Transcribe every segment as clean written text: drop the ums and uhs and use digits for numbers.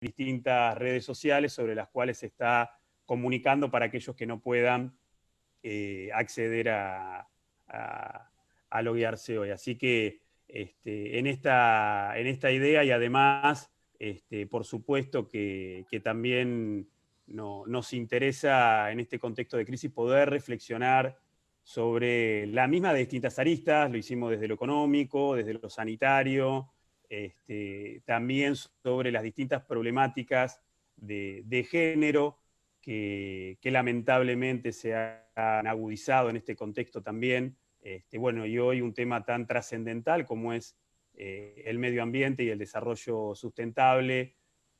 distintas redes sociales sobre las cuales se está comunicando para aquellos que no puedan acceder a loguearse hoy. Así que en esta idea, y además, por supuesto que también nos interesa en este contexto de crisis poder reflexionar sobre la misma de distintas aristas. Lo hicimos desde lo económico, desde lo sanitario, también sobre las distintas problemáticas de género que lamentablemente se han agudizado en este contexto también. Bueno, y hoy un tema tan trascendental como es el medio ambiente y el desarrollo sustentable,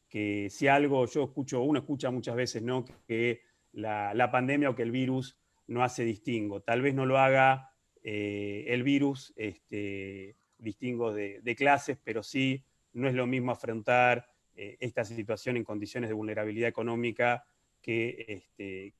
que si algo uno escucha muchas veces, ¿no?, que la pandemia o que el virus no hace distingo. Tal vez no lo haga el virus, distingo de clases, pero sí no es lo mismo afrontar esta situación en condiciones de vulnerabilidad económica que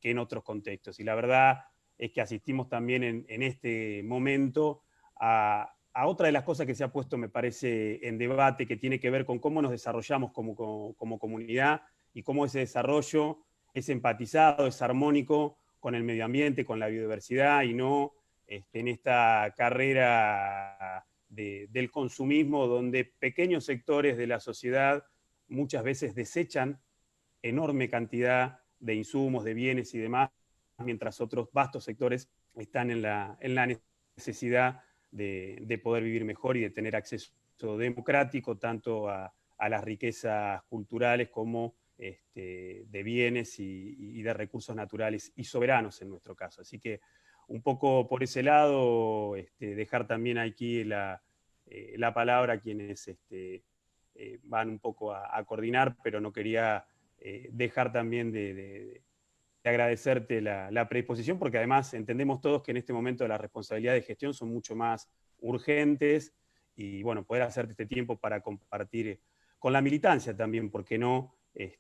en otros contextos. Y la verdad es que asistimos también en este momento a otra de las cosas que se ha puesto, me parece, en debate, que tiene que ver con cómo nos desarrollamos como comunidad y cómo ese desarrollo es empatizado, es armónico con el medio ambiente, con la biodiversidad, y no en esta carrera del consumismo, donde pequeños sectores de la sociedad muchas veces desechan enorme cantidad de insumos, de bienes y demás, mientras otros vastos sectores están en la necesidad de poder vivir mejor y de tener acceso democrático tanto a las riquezas culturales como de bienes y de recursos naturales y soberanos en nuestro caso. Así que un poco por ese lado, dejar también aquí la palabra a quienes van un poco a coordinar, pero no quería dejar también de agradecerte la predisposición, porque además entendemos todos que en este momento las responsabilidades de gestión son mucho más urgentes, y bueno, poder hacerte este tiempo para compartir con la militancia también, porque no, es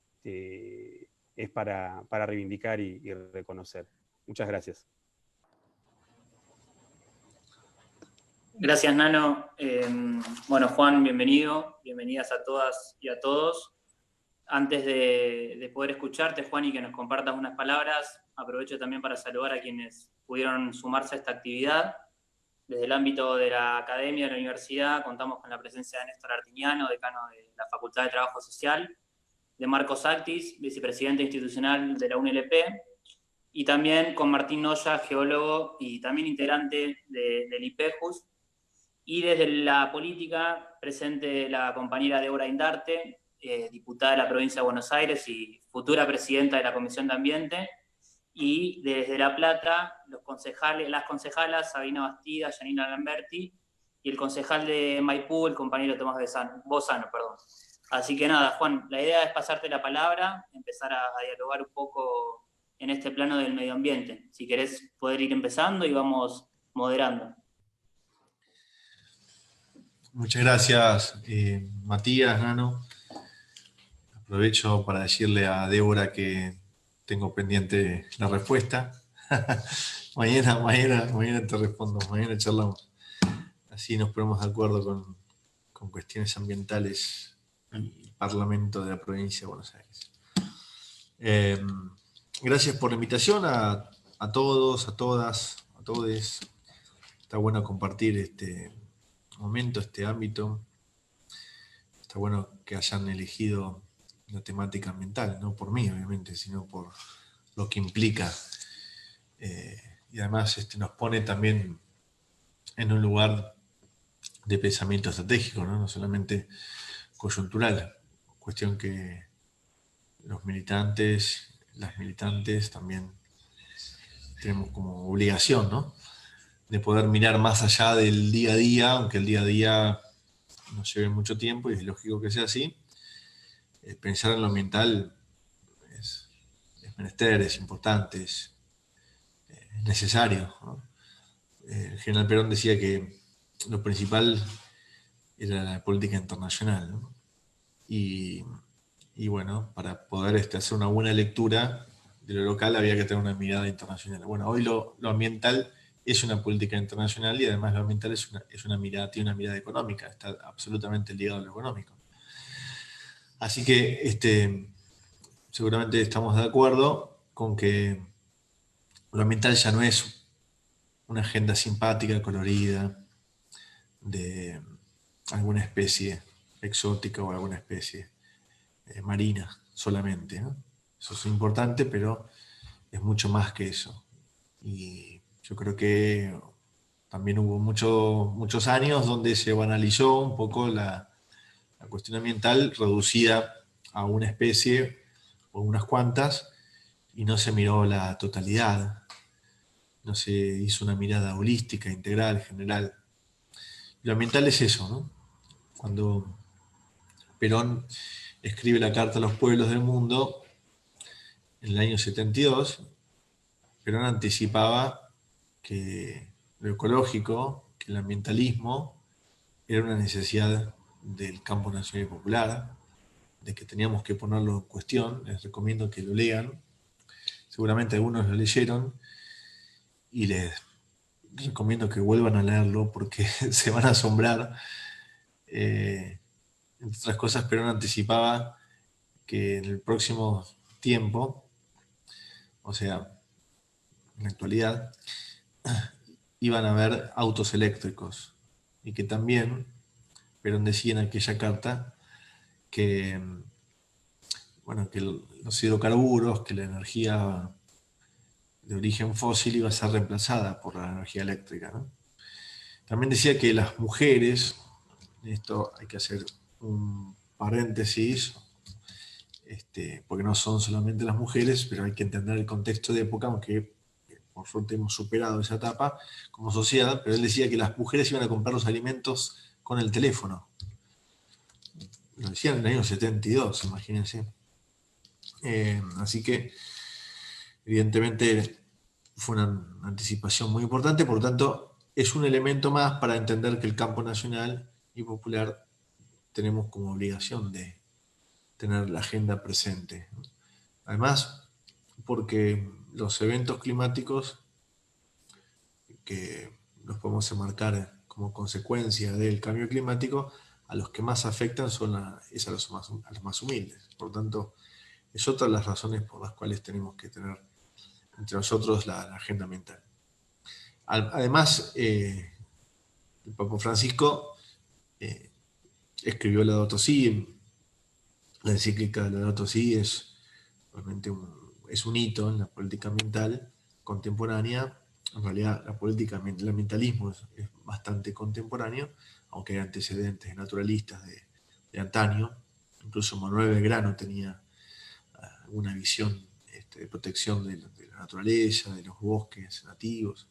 para reivindicar y reconocer. Muchas gracias. Gracias, Nano. Bueno, Juan, bienvenido. Bienvenidas a todas y a todos. Antes de poder escucharte, Juan, y que nos compartas unas palabras, aprovecho también para saludar a quienes pudieron sumarse a esta actividad. Desde el ámbito de la academia, de la universidad, contamos con la presencia de Néstor Artiniano, decano de la Facultad de Trabajo Social, de Marcos Actis, vicepresidente institucional de la UNLP, y también con Martín Noya, geólogo y también integrante del IPEJUS. Y desde la política, presente la compañera Débora Indarte, diputada de la provincia de Buenos Aires y futura presidenta de la Comisión de Ambiente. Y desde La Plata, las concejalas Sabina Bastida, Janina Lamberti, y el concejal de Maipú, el compañero Tomás Bozano. Así que nada, Juan, la idea es pasarte la palabra, empezar a dialogar un poco en este plano del medio ambiente. Si querés poder ir empezando y vamos moderando. Muchas gracias, Matías, Nano. Aprovecho para decirle a Débora que tengo pendiente la respuesta. mañana te respondo, mañana charlamos. Así nos ponemos de acuerdo con cuestiones ambientales y Parlamento de la provincia de Buenos Aires. Gracias por la invitación a todos, a todas, a todes. Está bueno compartir este momento, este ámbito. Está bueno que hayan elegido la temática ambiental, no por mí, obviamente, sino por lo que implica. Y además nos pone también en un lugar de pensamiento estratégico, no solamente coyuntural. Cuestión que los militantes, las militantes también tenemos como obligación, ¿no?, de poder mirar más allá del día a día, aunque el día a día nos lleve mucho tiempo y es lógico que sea así. Pensar en lo ambiental es menester, es importante, es necesario, ¿no? El general Perón decía que lo principal era la política internacional, ¿no? Y bueno, para poder hacer una buena lectura de lo local había que tener una mirada internacional. Bueno, hoy lo ambiental es una política internacional y además lo ambiental tiene una mirada económica, está absolutamente ligado a lo económico. Así que seguramente estamos de acuerdo con que lo ambiental ya no es una agenda simpática, colorida, de alguna especie exótica o alguna especie marina solamente, ¿no? Eso es importante, pero es mucho más que eso. Y yo creo que también hubo muchos años donde se banalizó un poco la cuestión ambiental reducida a una especie o unas cuantas y no se miró la totalidad, no se hizo una mirada holística, integral, general. Y lo ambiental es eso, ¿no? Cuando Perón escribe la Carta a los Pueblos del Mundo en el año 72, Perón anticipaba que lo ecológico, que el ambientalismo era una necesidad del campo nacional y popular, de que teníamos que ponerlo en cuestión. Les recomiendo que lo lean. Seguramente algunos lo leyeron y les recomiendo que vuelvan a leerlo porque se van a asombrar. Entre otras cosas, Perón anticipaba que en el próximo tiempo, o sea, en la actualidad, iban a haber autos eléctricos y que también Perón decía en aquella carta que, bueno, que los hidrocarburos, que la energía de origen fósil iba a ser reemplazada por la energía eléctrica, ¿no? También decía que las mujeres, esto hay que hacer un paréntesis, porque no son solamente las mujeres, pero hay que entender el contexto de época, aunque por suerte hemos superado esa etapa como sociedad, pero él decía que las mujeres iban a comprar los alimentos con el teléfono. Lo decían en el año 72, imagínense. Así que, evidentemente, fue una anticipación muy importante, por lo tanto, es un elemento más para entender que el campo nacional y popular tenemos como obligación de tener la agenda presente. Además, porque los eventos climáticos que los podemos enmarcar como consecuencia del cambio climático, a los que más afectan es a los más humildes. Por lo tanto, es otra de las razones por las cuales tenemos que tener entre nosotros la agenda ambiental. Además, el Papa Francisco escribió Laudato Si. La encíclica de Laudato Si es realmente un hito en la política ambiental contemporánea. En realidad, el ambientalismo es bastante contemporáneo, aunque hay antecedentes naturalistas de antaño. Incluso Manuel Belgrano tenía una visión de protección de la naturaleza, de los bosques nativos,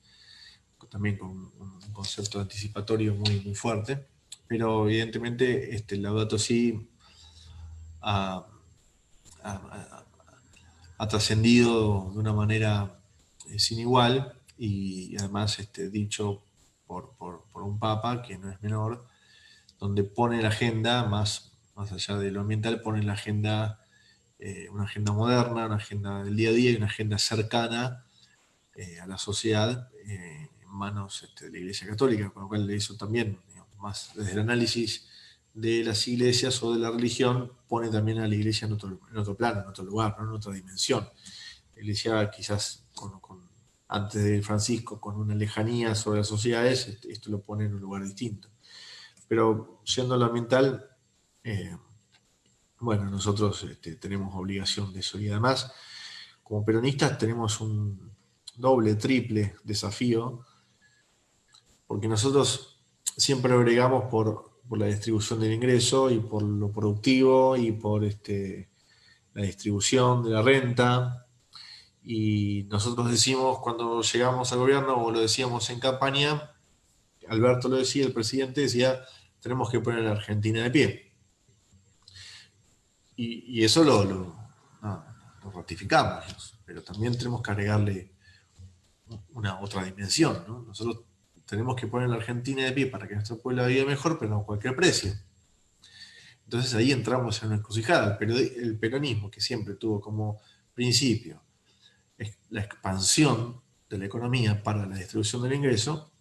también con un concepto anticipatorio muy, muy fuerte. Pero evidentemente el Laudato Si ha trascendido de una manera sin igual y además dicho por un papa que no es menor, donde pone la agenda, más allá de lo ambiental, pone la agenda, una agenda moderna, una agenda del día a día y una agenda cercana a la sociedad en manos de la Iglesia Católica, con lo cual eso también, digamos, más desde el análisis de las iglesias o de la religión, pone también a la iglesia en otro plano, en otro lugar, ¿no? En otra dimensión. La iglesia quizás antes de Francisco con una lejanía sobre las sociedades, esto lo pone en un lugar distinto. Pero siendo lo ambiental, bueno, nosotros tenemos obligación de eso y además, como peronistas tenemos un doble, triple desafío, porque nosotros siempre bregamos por la distribución del ingreso y por lo productivo y por la distribución de la renta. Y nosotros decimos cuando llegamos al gobierno, o lo decíamos en campaña, Alberto lo decía, el presidente decía, tenemos que poner a la Argentina de pie. Y eso lo ratificamos, pero también tenemos que agregarle una otra dimensión, ¿no? Nosotros tenemos que poner a la Argentina de pie para que nuestro pueblo viva mejor, pero no a cualquier precio. Entonces ahí entramos en una encrucijada. El peronismo, que siempre tuvo como principio la expansión de la economía para la distribución del ingreso,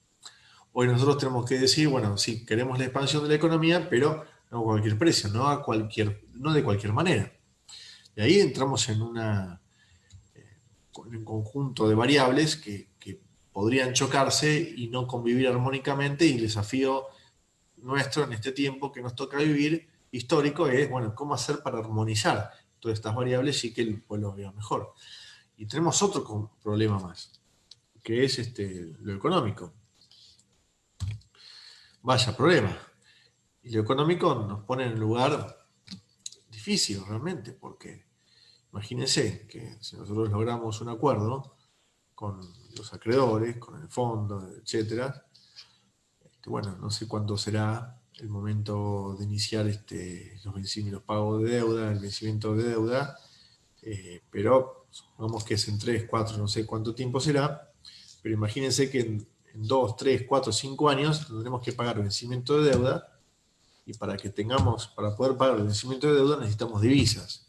hoy nosotros tenemos que decir, bueno, sí, queremos la expansión de la economía, pero no a cualquier precio, no de cualquier manera. Y ahí entramos en un conjunto de variables que podrían chocarse y no convivir armónicamente, y el desafío nuestro en este tiempo que nos toca vivir histórico es, bueno, cómo hacer para armonizar todas estas variables y que el pueblo viva mejor. Y tenemos otro problema más, que es lo económico. Vaya problema. Y lo económico nos pone en un lugar difícil realmente, porque imagínense que si nosotros logramos un acuerdo con los acreedores, con el fondo, etcétera, bueno, no sé cuándo será el momento de iniciar los pagos de deuda, el vencimiento de deuda, pero supongamos que es en 3, 4, no sé cuánto tiempo será, pero imagínense que en 2, 3, 4, 5 años tendremos que pagar el vencimiento de deuda, y para poder pagar el vencimiento de deuda necesitamos divisas.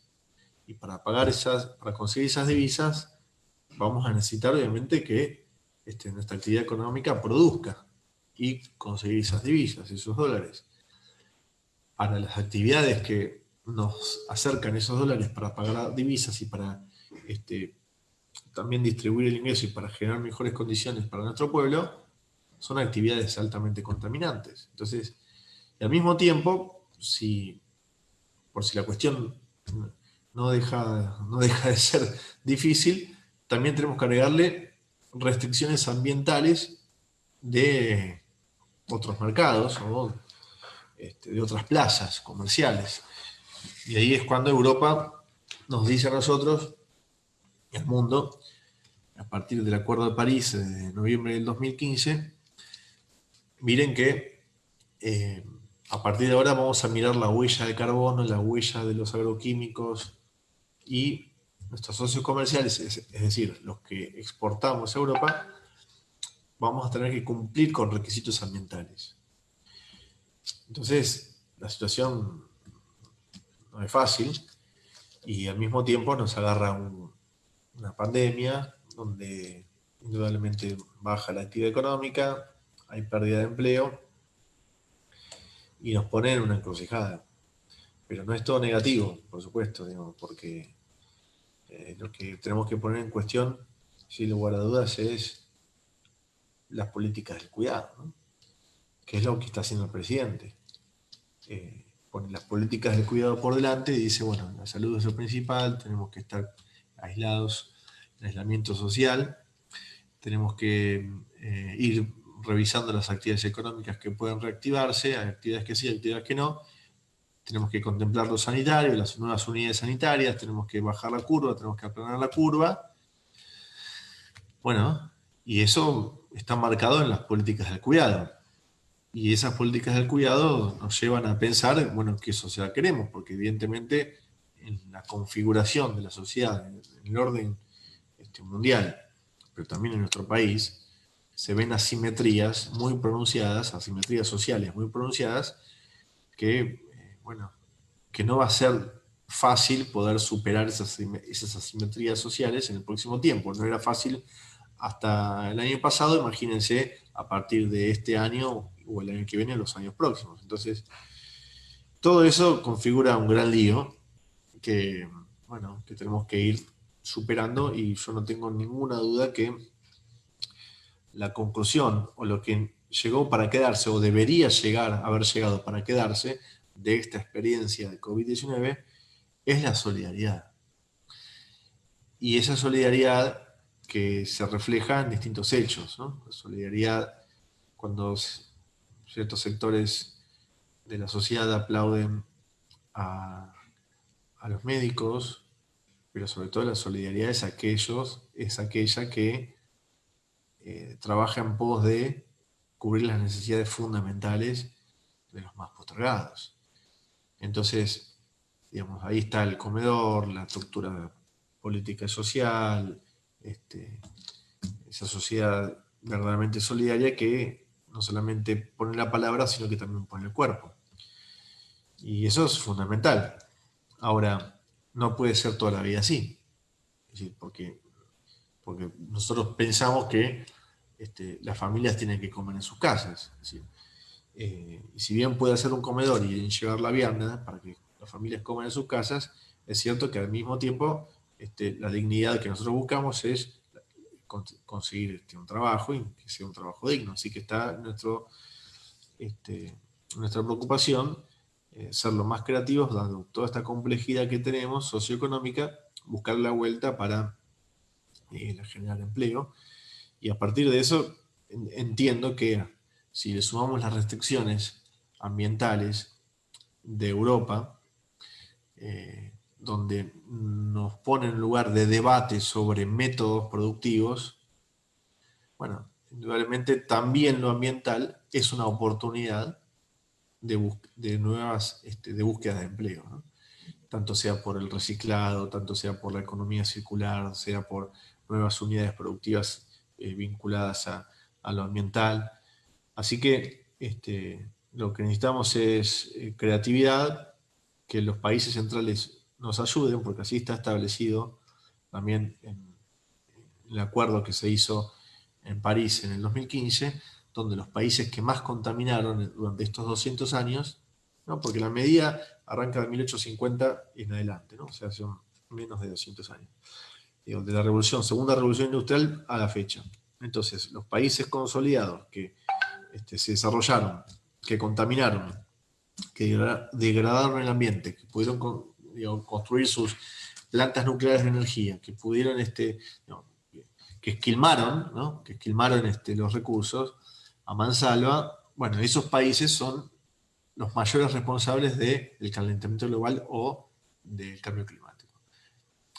Y para conseguir esas divisas, vamos a necesitar obviamente que nuestra actividad económica produzca y conseguir esas divisas, esos dólares. Para las actividades que nos acercan esos dólares para pagar divisas y para también distribuir el ingreso y para generar mejores condiciones para nuestro pueblo, son actividades altamente contaminantes. Entonces, y al mismo tiempo, por si la cuestión no deja de ser difícil, también tenemos que agregarle restricciones ambientales de otros mercados o de otras plazas comerciales. Y ahí es cuando Europa nos dice a nosotros, y al mundo, a partir del Acuerdo de París de noviembre del 2015, miren que a partir de ahora vamos a mirar la huella de carbono, la huella de los agroquímicos, y nuestros socios comerciales, es decir, los que exportamos a Europa, vamos a tener que cumplir con requisitos ambientales. Entonces, la situación no es fácil, y al mismo tiempo nos agarra una pandemia donde indudablemente baja la actividad económica, hay pérdida de empleo y nos pone en una encrucijada. Pero no es todo negativo, por supuesto, porque lo que tenemos que poner en cuestión, sin lugar a dudas, es las políticas del cuidado, ¿no? Que es lo que está haciendo el presidente. Pone las políticas del cuidado por delante y dice, bueno, la salud es lo principal, tenemos que estar aislados, en aislamiento social, tenemos que ir revisando las actividades económicas que pueden reactivarse, actividades que sí, actividades que no, tenemos que contemplar lo sanitario, las nuevas unidades sanitarias, tenemos que bajar la curva, tenemos que aplanar la curva. Bueno, y eso está marcado en las políticas del cuidado. Y esas políticas del cuidado nos llevan a pensar, bueno, qué sociedad queremos, porque evidentemente en la configuración de la sociedad, en el orden mundial, pero también en nuestro país, se ven asimetrías muy pronunciadas, asimetrías sociales muy pronunciadas, que, bueno, que no va a ser fácil poder superar esas asimetrías sociales en el próximo tiempo. No era fácil hasta el año pasado, imagínense a partir de este año o el año que viene, los años próximos. Entonces, todo eso configura un gran lío que, bueno, que tenemos que ir superando, y yo no tengo ninguna duda que la conclusión o lo que llegó para quedarse o debería haber llegado para quedarse de esta experiencia de COVID-19 es la solidaridad. Y esa solidaridad que se refleja en distintos hechos, ¿no? La solidaridad cuando ciertos sectores de la sociedad aplauden a los médicos, pero sobre todo la solidaridad es aquella que trabaja en pos de cubrir las necesidades fundamentales de los más postergados. Entonces, digamos, ahí está el comedor, la estructura política y social, esa sociedad verdaderamente solidaria que no solamente pone la palabra, sino que también pone el cuerpo. Y eso es fundamental. Ahora, no puede ser toda la vida así. Es decir, porque nosotros pensamos que las familias tienen que comer en sus casas. Es decir, y si bien puede hacer un comedor y llevar la vianda para que las familias coman en sus casas, es cierto que al mismo tiempo la dignidad que nosotros buscamos es conseguir un trabajo y que sea un trabajo digno. Así que está nuestra preocupación ser lo más creativos, dando toda esta complejidad que tenemos socioeconómica, buscar la vuelta para generar empleo. Y a partir de eso entiendo que si le sumamos las restricciones ambientales de Europa, donde nos pone en lugar de debate sobre métodos productivos, bueno, indudablemente también lo ambiental es una oportunidad de nuevas, de búsqueda de empleo, ¿no? Tanto sea por el reciclado, tanto sea por la economía circular, sea por nuevas unidades productivas vinculadas a lo ambiental. Así que lo que necesitamos es creatividad, que los países centrales nos ayuden, porque así está establecido también en el acuerdo que se hizo en París en el 2015, donde los países que más contaminaron durante estos 200 años, ¿no? Porque la medida arranca de 1850 y en adelante, ¿no? O sea, son menos de 200 años. Digo, de la segunda revolución industrial a la fecha. Entonces, los países consolidados que se desarrollaron, que contaminaron, que degradaron el ambiente, que pudieron construir sus plantas nucleares de energía, que pudieron, que esquilmaron, ¿no? Que esquilmaron los recursos a mansalva, bueno, esos países son los mayores responsables del calentamiento global o del cambio climático.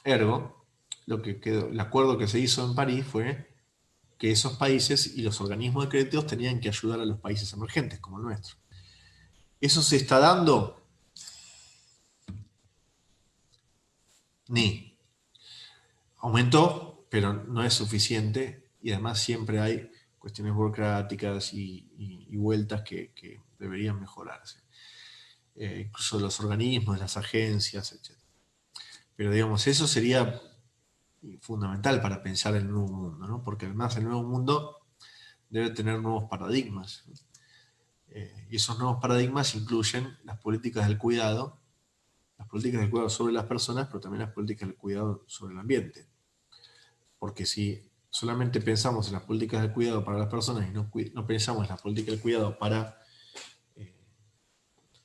Ergo, el acuerdo que se hizo en París fue que esos países y los organismos de créditos tenían que ayudar a los países emergentes como el nuestro. ¿Eso se está dando? Ni. Aumentó, pero no es suficiente y además siempre hay cuestiones burocráticas y vueltas que deberían mejorarse. Incluso los organismos, las agencias, etc. Pero digamos, eso sería fundamental para pensar en el nuevo mundo, ¿no? Porque además el nuevo mundo debe tener nuevos paradigmas. Y esos nuevos paradigmas incluyen las políticas del cuidado sobre las personas, pero también las políticas del cuidado sobre el ambiente. Porque si solamente pensamos en las políticas del cuidado para las personas y no pensamos en las políticas del cuidado para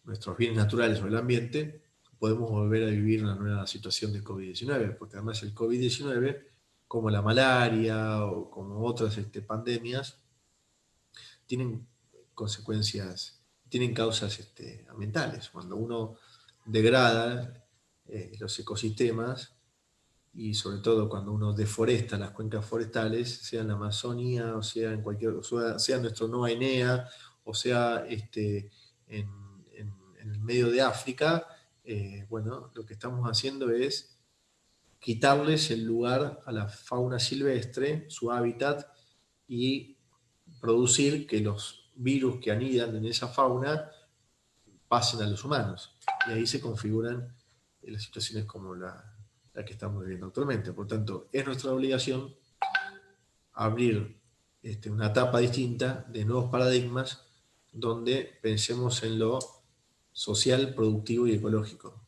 nuestros bienes naturales o el ambiente, podemos volver a vivir una nueva situación de COVID-19, porque además el COVID-19, como la malaria o como otras pandemias, tienen consecuencias, tienen causas ambientales. Cuando uno degrada los ecosistemas y sobre todo cuando uno deforesta las cuencas forestales, sea en la Amazonía, o sea en sea en nuestro Nueva Guinea, o sea en el medio de África, bueno, lo que estamos haciendo es quitarles el lugar a la fauna silvestre, su hábitat, y producir que los virus que anidan en esa fauna pasen a los humanos. Y ahí se configuran las situaciones como la que estamos viviendo actualmente. Por tanto, es nuestra obligación abrir una etapa distinta de nuevos paradigmas donde pensemos en lo social, productivo y ecológico,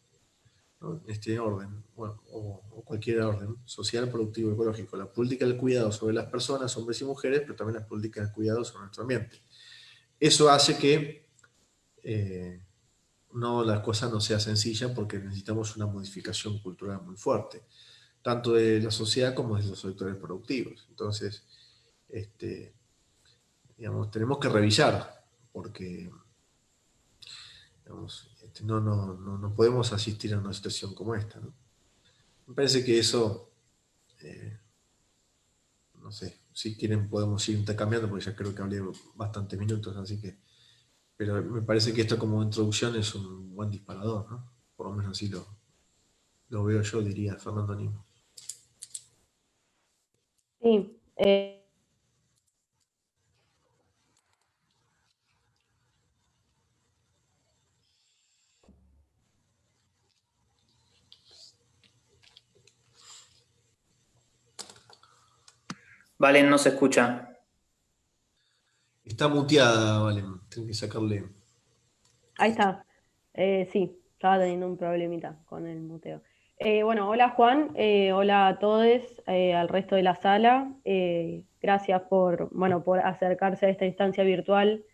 ¿no? En este orden, bueno, o cualquier orden, social, productivo y ecológico. La política del cuidado sobre las personas, hombres y mujeres, pero también las políticas del cuidado sobre nuestro ambiente. Eso hace que la cosa no sea sencilla porque necesitamos una modificación cultural muy fuerte, tanto de la sociedad como de los sectores productivos. Entonces, digamos, tenemos que revisar porque digamos, no podemos asistir a una situación como esta, ¿no? Me parece que eso, no sé, si quieren podemos ir intercambiando porque ya creo que hablé bastantes minutos, así que, pero me parece que esto como introducción es un buen disparador, ¿no? Por lo menos así lo veo yo, diría Fernando Nimo. Sí, Valen, no se escucha. Está muteada, Valen. Tengo que sacarle. Ahí está. Sí, estaba teniendo un problemita con el muteo. Bueno, hola Juan, hola a todos, al resto de la sala. Gracias por acercarse a esta instancia virtual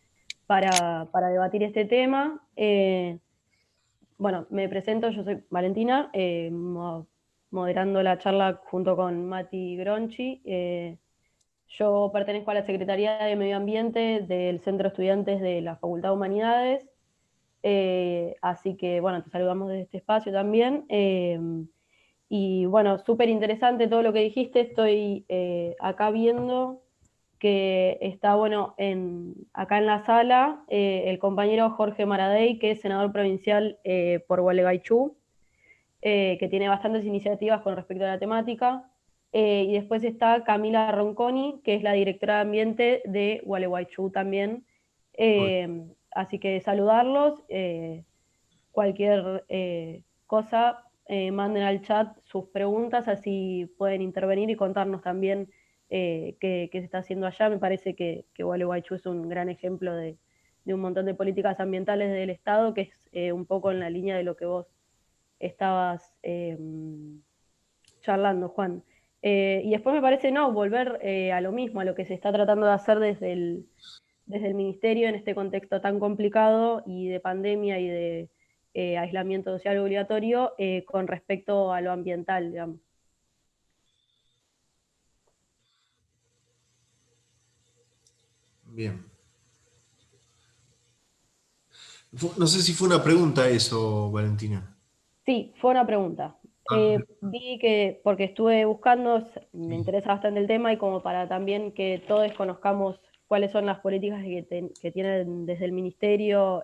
para debatir este tema. Bueno, me presento, yo soy Valentina, moderando la charla junto con Mati Gronchi. Yo pertenezco a la Secretaría de Medio Ambiente del Centro de Estudiantes de la Facultad de Humanidades. Así que, bueno, te saludamos desde este espacio también. Y bueno, súper interesante todo lo que dijiste. Estoy acá viendo que está, bueno, acá en la sala el compañero Jorge Maradei, que es senador provincial por Gualeguaychú, que tiene bastantes iniciativas con respecto a la temática. Y después está Camila Ronconi, que es la directora de Ambiente de Gualeguaychú también. Así que saludarlos. Cualquier cosa, manden al chat sus preguntas, así pueden intervenir y contarnos también qué se está haciendo allá. Me parece que Gualeguaychú es un gran ejemplo de un montón de políticas ambientales del Estado, que es un poco en la línea de lo que vos estabas charlando, Juan. Y después me parece, no, volver a lo mismo, a lo que se está tratando de hacer desde el Ministerio en este contexto tan complicado y de pandemia y de aislamiento social obligatorio con respecto a lo ambiental, digamos. Bien. No sé si fue una pregunta eso, Valentina. Sí, fue una pregunta. Vi que, porque estuve buscando, me interesa bastante el tema y como para también que todos conozcamos cuáles son las políticas que tienen desde el ministerio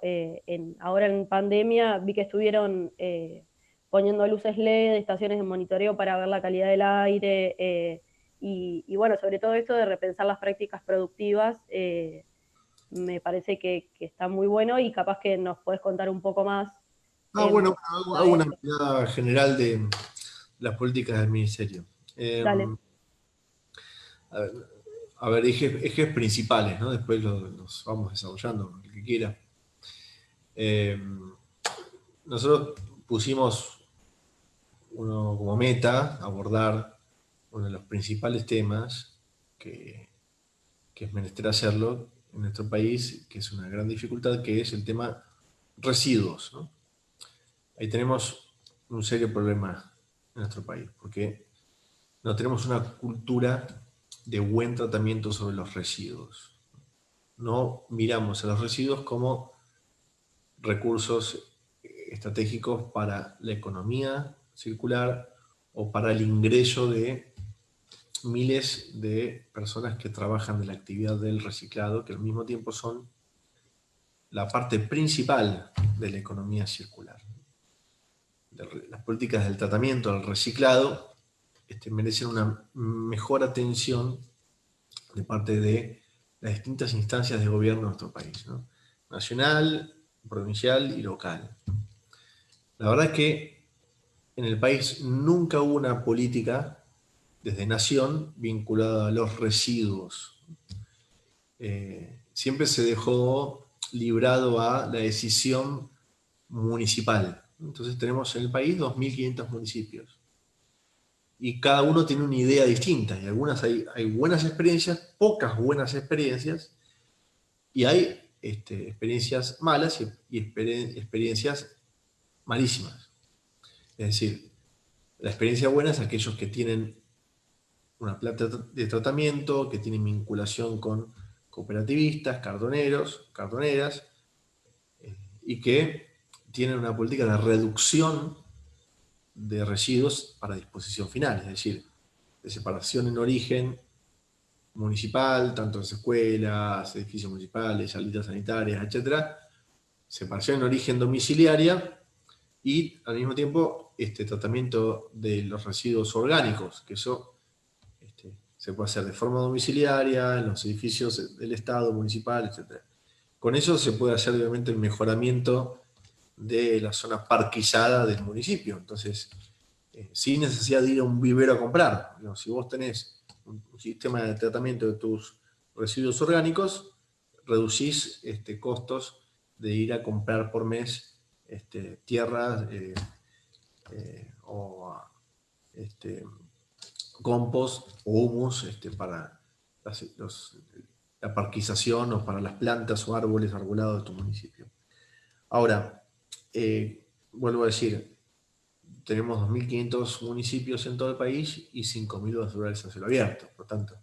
ahora en pandemia, vi que estuvieron poniendo luces LED, estaciones de monitoreo para ver la calidad del aire y bueno, sobre todo esto de repensar las prácticas productivas, me parece que está muy bueno y capaz que nos podés contar un poco más. Bueno, A hago una esto. mirada general de las políticas del ministerio. Dale. A ver, ejes principales, ¿no? Después los vamos desarrollando, el que quiera. Nosotros pusimos como meta abordar uno de los principales temas que es menester hacerlo en nuestro país, que es una gran dificultad, que es el tema residuos, ¿no? Ahí tenemos un serio problema en nuestro país, porque no tenemos una cultura de buen tratamiento sobre los residuos. No miramos a los residuos como recursos estratégicos para la economía circular o para el ingreso de miles de personas que trabajan de la actividad del reciclado, que al mismo tiempo son la parte principal de la economía circular. Las políticas del tratamiento, del reciclado, merecen una mejor atención de parte de las distintas instancias de gobierno de nuestro país, ¿no? Nacional, provincial y local. La verdad es que en el país nunca hubo una política desde nación vinculada a los residuos. Siempre se dejó librado a la decisión municipal. Entonces tenemos en el país 2.500 municipios. Y cada uno tiene una idea distinta. Y algunas hay buenas experiencias, pocas buenas experiencias, y hay experiencias malas y experiencias malísimas. Es decir, la experiencia buena es aquellos que tienen una planta de tratamiento, que tienen vinculación con cooperativistas, cartoneras, y que tienen una política de reducción de residuos para disposición final, es decir, de separación en origen municipal, tanto en escuelas, edificios municipales, salidas sanitarias, etc. Separación en origen domiciliaria y al mismo tiempo tratamiento de los residuos orgánicos, que eso se puede hacer de forma domiciliaria, en los edificios del Estado, municipal, etc. Con eso se puede hacer obviamente el mejoramiento de la zona parquizada del municipio. Entonces, sin necesidad de ir a un vivero a comprar. Si vos tenés un sistema de tratamiento de tus residuos orgánicos, reducís costos de ir a comprar por mes tierras o compost o humus para la parquización o para las plantas o árboles arbolados de tu municipio. Ahora, vuelvo a decir, tenemos 2.500 municipios en todo el país y 5.000 basurales a cielo abierto. Por lo tanto,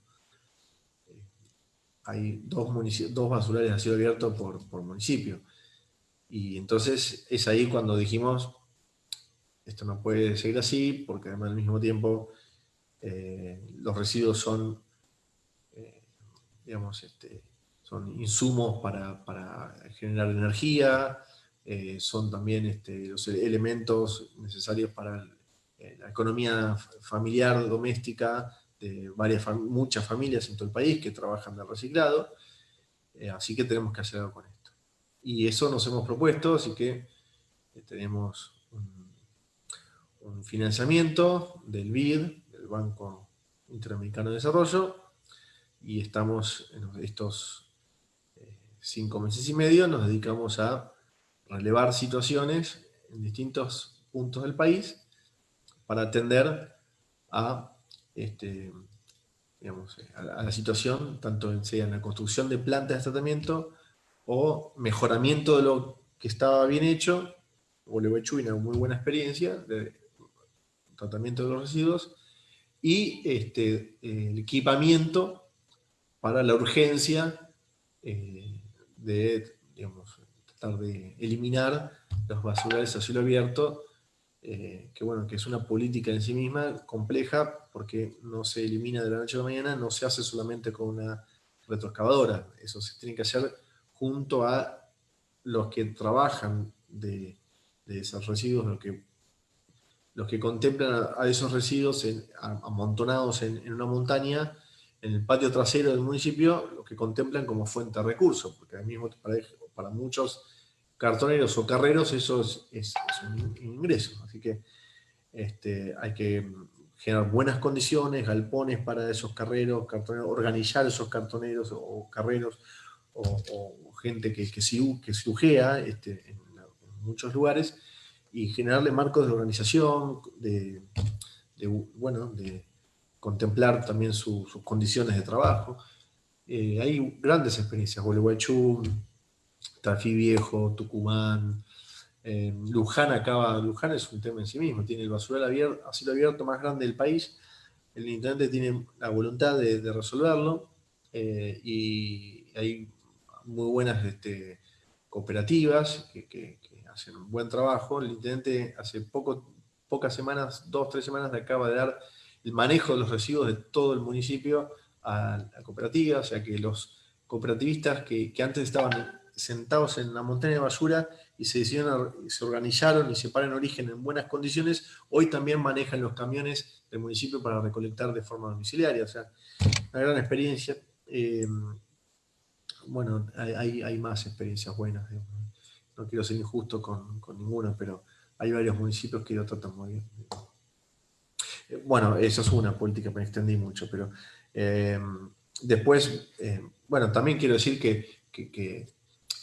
hay dos basurales a cielo abierto por municipio. Y entonces es ahí cuando dijimos, esto no puede seguir así, porque además al mismo tiempo los residuos son, son insumos para generar energía, son también los elementos necesarios para la economía familiar, doméstica, de muchas familias en todo el país que trabajan del reciclado, así que tenemos que hacer algo con esto. Y eso nos hemos propuesto, así que tenemos un financiamiento del BID, del Banco Interamericano de Desarrollo, y estamos en estos 5 meses y medio, nos dedicamos a relevar situaciones en distintos puntos del país para atender a, a la situación, tanto sea en la construcción de plantas de tratamiento o mejoramiento de lo que estaba bien hecho. Gualeguaychú tiene una muy buena experiencia de tratamiento de los residuos y el equipamiento para la urgencia de, tratar de eliminar los basurales a cielo abierto, que bueno, que es una política en sí misma compleja porque no se elimina de la noche a la mañana, no se hace solamente con una retroexcavadora, eso se tiene que hacer junto a los que trabajan de esos residuos, los que contemplan a esos residuos amontonados en una montaña, en el patio trasero del municipio, los que contemplan como fuente de recursos, porque al mismo para muchos cartoneros o carreros eso es un ingreso. Así que hay que generar buenas condiciones, galpones para esos carreros, organizar esos cartoneros o carreros o gente que cirujea en muchos lugares, y generarle marcos de organización, de contemplar también sus condiciones de trabajo. Hay grandes experiencias, Gualeguaychú, Tafí Viejo, Tucumán, Luján es un tema en sí mismo, tiene el basural a cielo abierto más grande del país, el intendente tiene la voluntad de resolverlo, y hay muy buenas cooperativas que hacen un buen trabajo. El intendente hace pocas semanas, 2-3 semanas, le acaba de dar el manejo de los residuos de todo el municipio a la cooperativa, o sea que los cooperativistas que antes estaban sentados en la montaña de basura y se organizaron y se paran en origen en buenas condiciones, hoy también manejan los camiones del municipio para recolectar de forma domiciliaria, o sea, una gran experiencia. Bueno, hay más experiencias buenas, digamos. No quiero ser injusto con ninguno, pero hay varios municipios que lo tratan muy bien. Bueno, eso es una política, me extendí mucho, pero después, bueno, también quiero decir que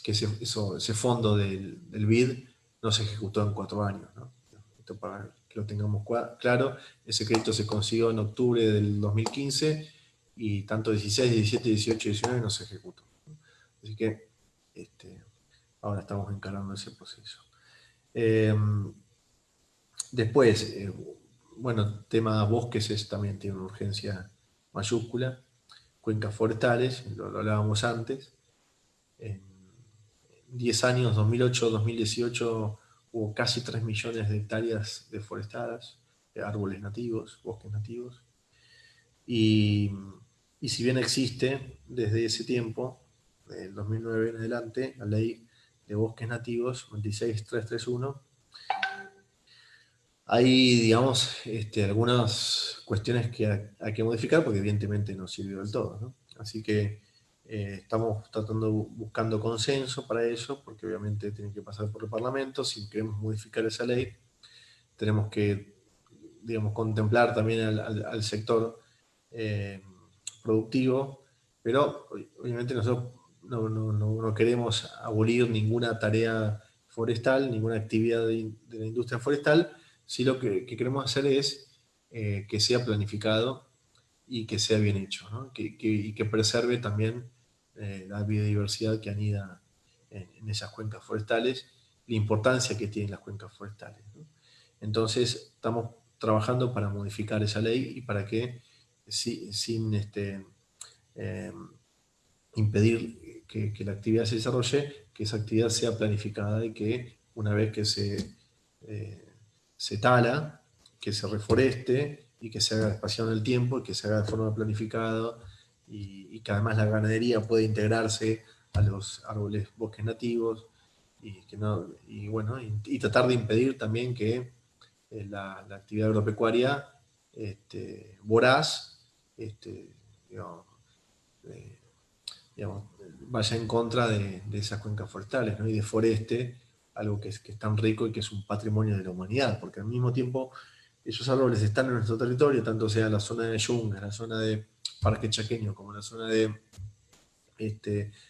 ese fondo del BID no se ejecutó en 4 años, ¿no? Esto para que lo tengamos claro, ese crédito se consiguió en octubre del 2015 y tanto 16, 17, 18 y 19 no se ejecutó. Así que ahora estamos encarando ese proceso. Después, bueno, tema bosques también tiene una urgencia mayúscula. Cuencas forestales, lo hablábamos antes. En 10 años, 2008-2018, hubo casi 3 millones de hectáreas deforestadas, de árboles nativos, bosques nativos. Y si bien existe desde ese tiempo, del 2009 en adelante, la ley de bosques nativos 26331, hay, digamos, algunas cuestiones que hay que modificar porque evidentemente no sirvió del todo, ¿no? Así que estamos buscando consenso para eso, porque obviamente tiene que pasar por el Parlamento. Si queremos modificar esa ley, tenemos que, digamos, contemplar también al sector productivo, pero obviamente nosotros no queremos abolir ninguna tarea forestal, ninguna actividad de la industria forestal, sí lo que queremos hacer es que sea planificado y que sea bien hecho, ¿no? Y que preserve también la biodiversidad que anida en esas cuencas forestales, la importancia que tienen las cuencas forestales, ¿no? Entonces, estamos trabajando para modificar esa ley y para que, sin eh, impedir que la actividad se desarrolle, que esa actividad sea planificada y que una vez que se tala, que se reforeste y que se haga espaciado en el tiempo y que se haga de forma planificada y que además la ganadería pueda integrarse a los árboles bosques nativos y tratar de impedir también que la actividad agropecuaria voraz digamos, eh, digamos, vaya en contra de esas cuencas forestales, ¿no? Y deforeste algo que es tan rico y que es un patrimonio de la humanidad, porque al mismo tiempo esos árboles están en nuestro territorio, tanto sea la zona de Yungas, la zona de Parque Chaqueño, como la zona de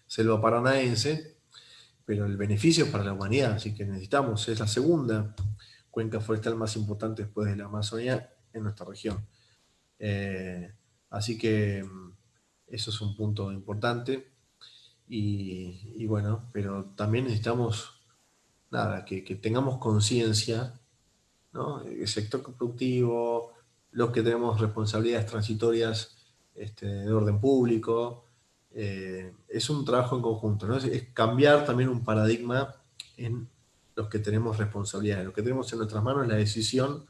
selva paranaense, pero el beneficio es para la humanidad, así que necesitamos, es la segunda cuenca forestal más importante después de la Amazonía en nuestra región. Así que eso es un punto importante. Y bueno, pero también necesitamos, nada, que tengamos conciencia, ¿no? El sector productivo, los que tenemos responsabilidades transitorias de orden público, es un trabajo en conjunto, ¿no? Es cambiar también un paradigma en los que tenemos responsabilidades, lo que tenemos en nuestras manos es la decisión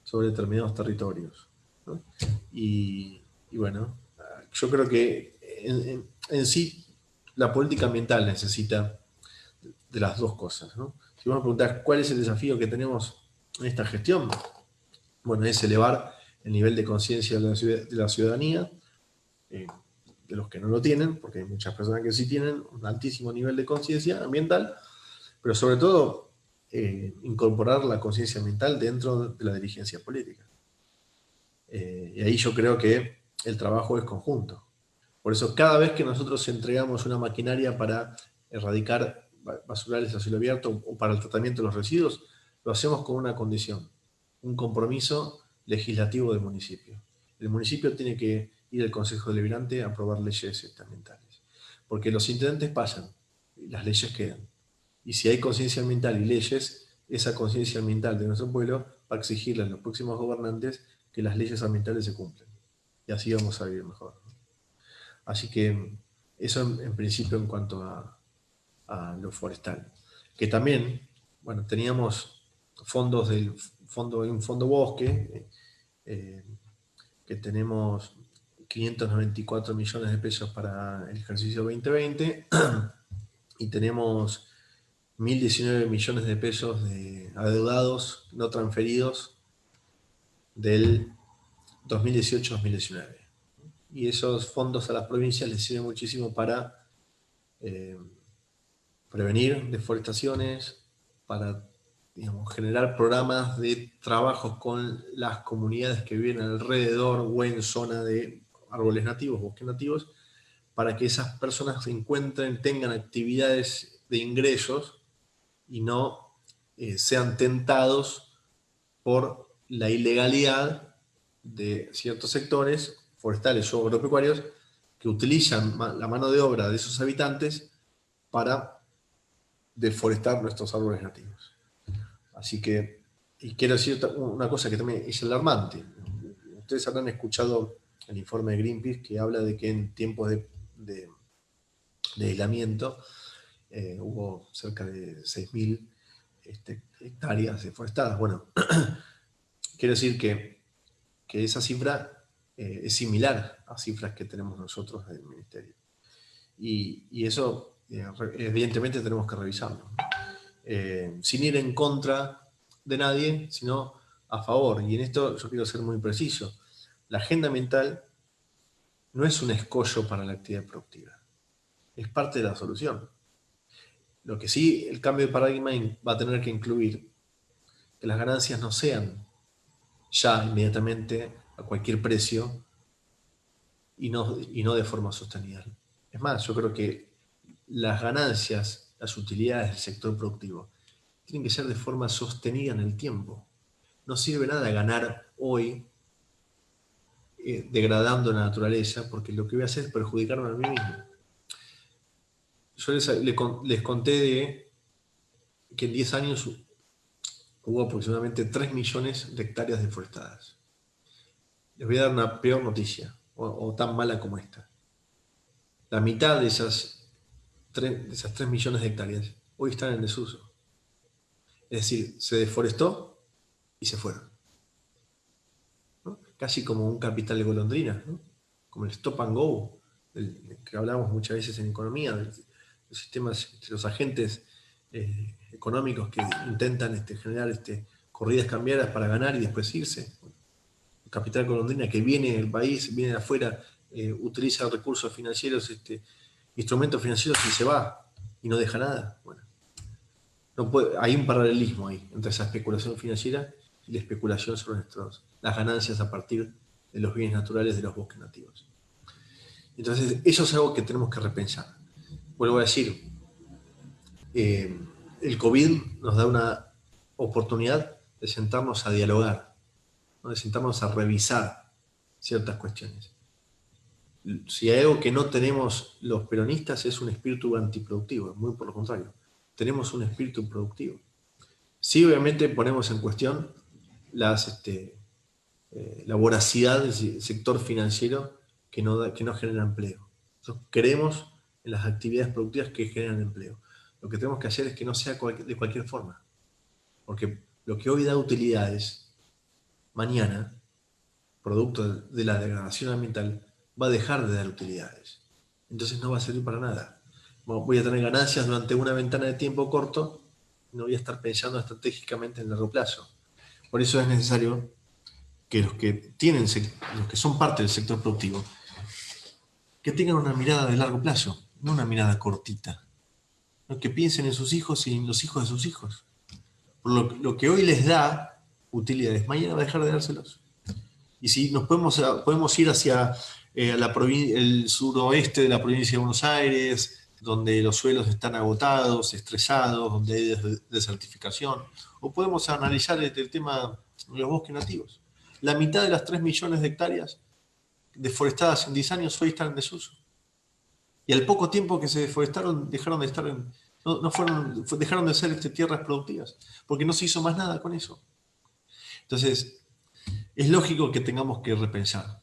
sobre determinados territorios, ¿no? Y bueno, yo creo que en sí la política ambiental necesita de las dos cosas, ¿no? Si vos me preguntás cuál es el desafío que tenemos en esta gestión, bueno, es elevar el nivel de conciencia de la ciudadanía, eh, de los que no lo tienen, porque hay muchas personas que sí tienen un altísimo nivel de conciencia ambiental, pero sobre todo incorporar la conciencia ambiental dentro de la dirigencia política. Y ahí yo creo que el trabajo es conjunto. Por eso cada vez que nosotros entregamos una maquinaria para erradicar basurales a cielo abierto o para el tratamiento de los residuos, lo hacemos con una condición, un compromiso legislativo del municipio. El municipio tiene que ir al Consejo Deliberante a aprobar leyes ambientales, porque los intendentes pasan y las leyes quedan. Y si hay conciencia ambiental y leyes, esa conciencia ambiental de nuestro pueblo va a exigirle a los próximos gobernantes que las leyes ambientales se cumplan. Y así vamos a vivir mejor. Así que eso en principio en cuanto a lo forestal. Que también, bueno, teníamos fondos un fondo bosque, que tenemos 594 millones de pesos para el ejercicio 2020 y tenemos 1.019 millones de pesos de adeudados no transferidos del 2018-2019. Y esos fondos a las provincias les sirven muchísimo para prevenir deforestaciones, para, digamos, generar programas de trabajos con las comunidades que viven alrededor o en zona de árboles nativos, bosques nativos, para que esas personas se encuentren, tengan actividades de ingresos y no sean tentados por la ilegalidad de ciertos sectores forestales o agropecuarios que utilizan la mano de obra de esos habitantes para deforestar nuestros árboles nativos. Así que, y quiero decir una cosa que también es alarmante. Ustedes habrán escuchado el informe de Greenpeace que habla de que en tiempos de aislamiento hubo cerca de 6.000 hectáreas deforestadas. Bueno, quiero decir que esa cifra es similar a cifras que tenemos nosotros del Ministerio. Y eso, evidentemente, tenemos que revisarlo. Sin ir en contra de nadie, sino a favor. Y en esto yo quiero ser muy preciso. La agenda ambiental no es un escollo para la actividad productiva. Es parte de la solución. Lo que sí, el cambio de paradigma va a tener que incluir que las ganancias no sean ya inmediatamente a cualquier precio y no de forma sostenida. Es más, yo creo que las ganancias, las utilidades del sector productivo tienen que ser de forma sostenida en el tiempo. No sirve nada ganar hoy degradando la naturaleza, porque lo que voy a hacer es perjudicarme a mí mismo. Yo les conté de que en 10 años hubo aproximadamente 3 millones de hectáreas deforestadas. Les voy a dar una peor noticia, o tan mala como esta. La mitad de esas 3 millones de hectáreas hoy están en desuso. Es decir, se deforestó y se fueron, ¿no? Casi como un capital de golondrinas, ¿no? Como el stop and go, del que hablamos muchas veces en economía, de los sistemas, los agentes económicos que intentan generar corridas cambiarias para ganar y después irse. El capital golondrina que viene del país, viene de afuera, utiliza recursos financieros, instrumentos financieros y se va y no deja nada. Bueno, hay un paralelismo ahí entre esa especulación financiera y la especulación sobre las ganancias a partir de los bienes naturales de los bosques nativos. Entonces, eso es algo que tenemos que repensar. Vuelvo a decir, el COVID nos da una oportunidad de sentarnos a dialogar, ¿no? De sentarnos a revisar ciertas cuestiones. Si hay algo que no tenemos los peronistas es un espíritu antiproductivo, muy por lo contrario, tenemos un espíritu productivo. Sí, obviamente ponemos en cuestión la voracidad del sector financiero que no genera empleo. Nosotros creemos en las actividades productivas que generan empleo. Lo que tenemos que hacer es que no sea de cualquier forma. Porque lo que hoy da utilidades, mañana, producto de la degradación ambiental, va a dejar de dar utilidades. Entonces no va a servir para nada. Voy a tener ganancias durante una ventana de tiempo corto y no voy a estar pensando estratégicamente en el largo plazo. Por eso es necesario que los que son parte del sector productivo, que tengan una mirada de largo plazo, no una mirada cortita. ¿No? Que piensen en sus hijos y en los hijos de sus hijos. Por lo que hoy les da utilidades, mañana va a dejar de dárselos. Y si nos podemos ir hacia el suroeste de la provincia de Buenos Aires, donde los suelos están agotados, estresados, donde hay desertificación, o podemos analizar el tema de los bosques nativos. La mitad de las 3 millones de hectáreas deforestadas en 10 años hoy están en desuso. Y al poco tiempo que se deforestaron, dejaron de estar dejaron de ser tierras productivas, porque no se hizo más nada con eso. Entonces, es lógico que tengamos que repensar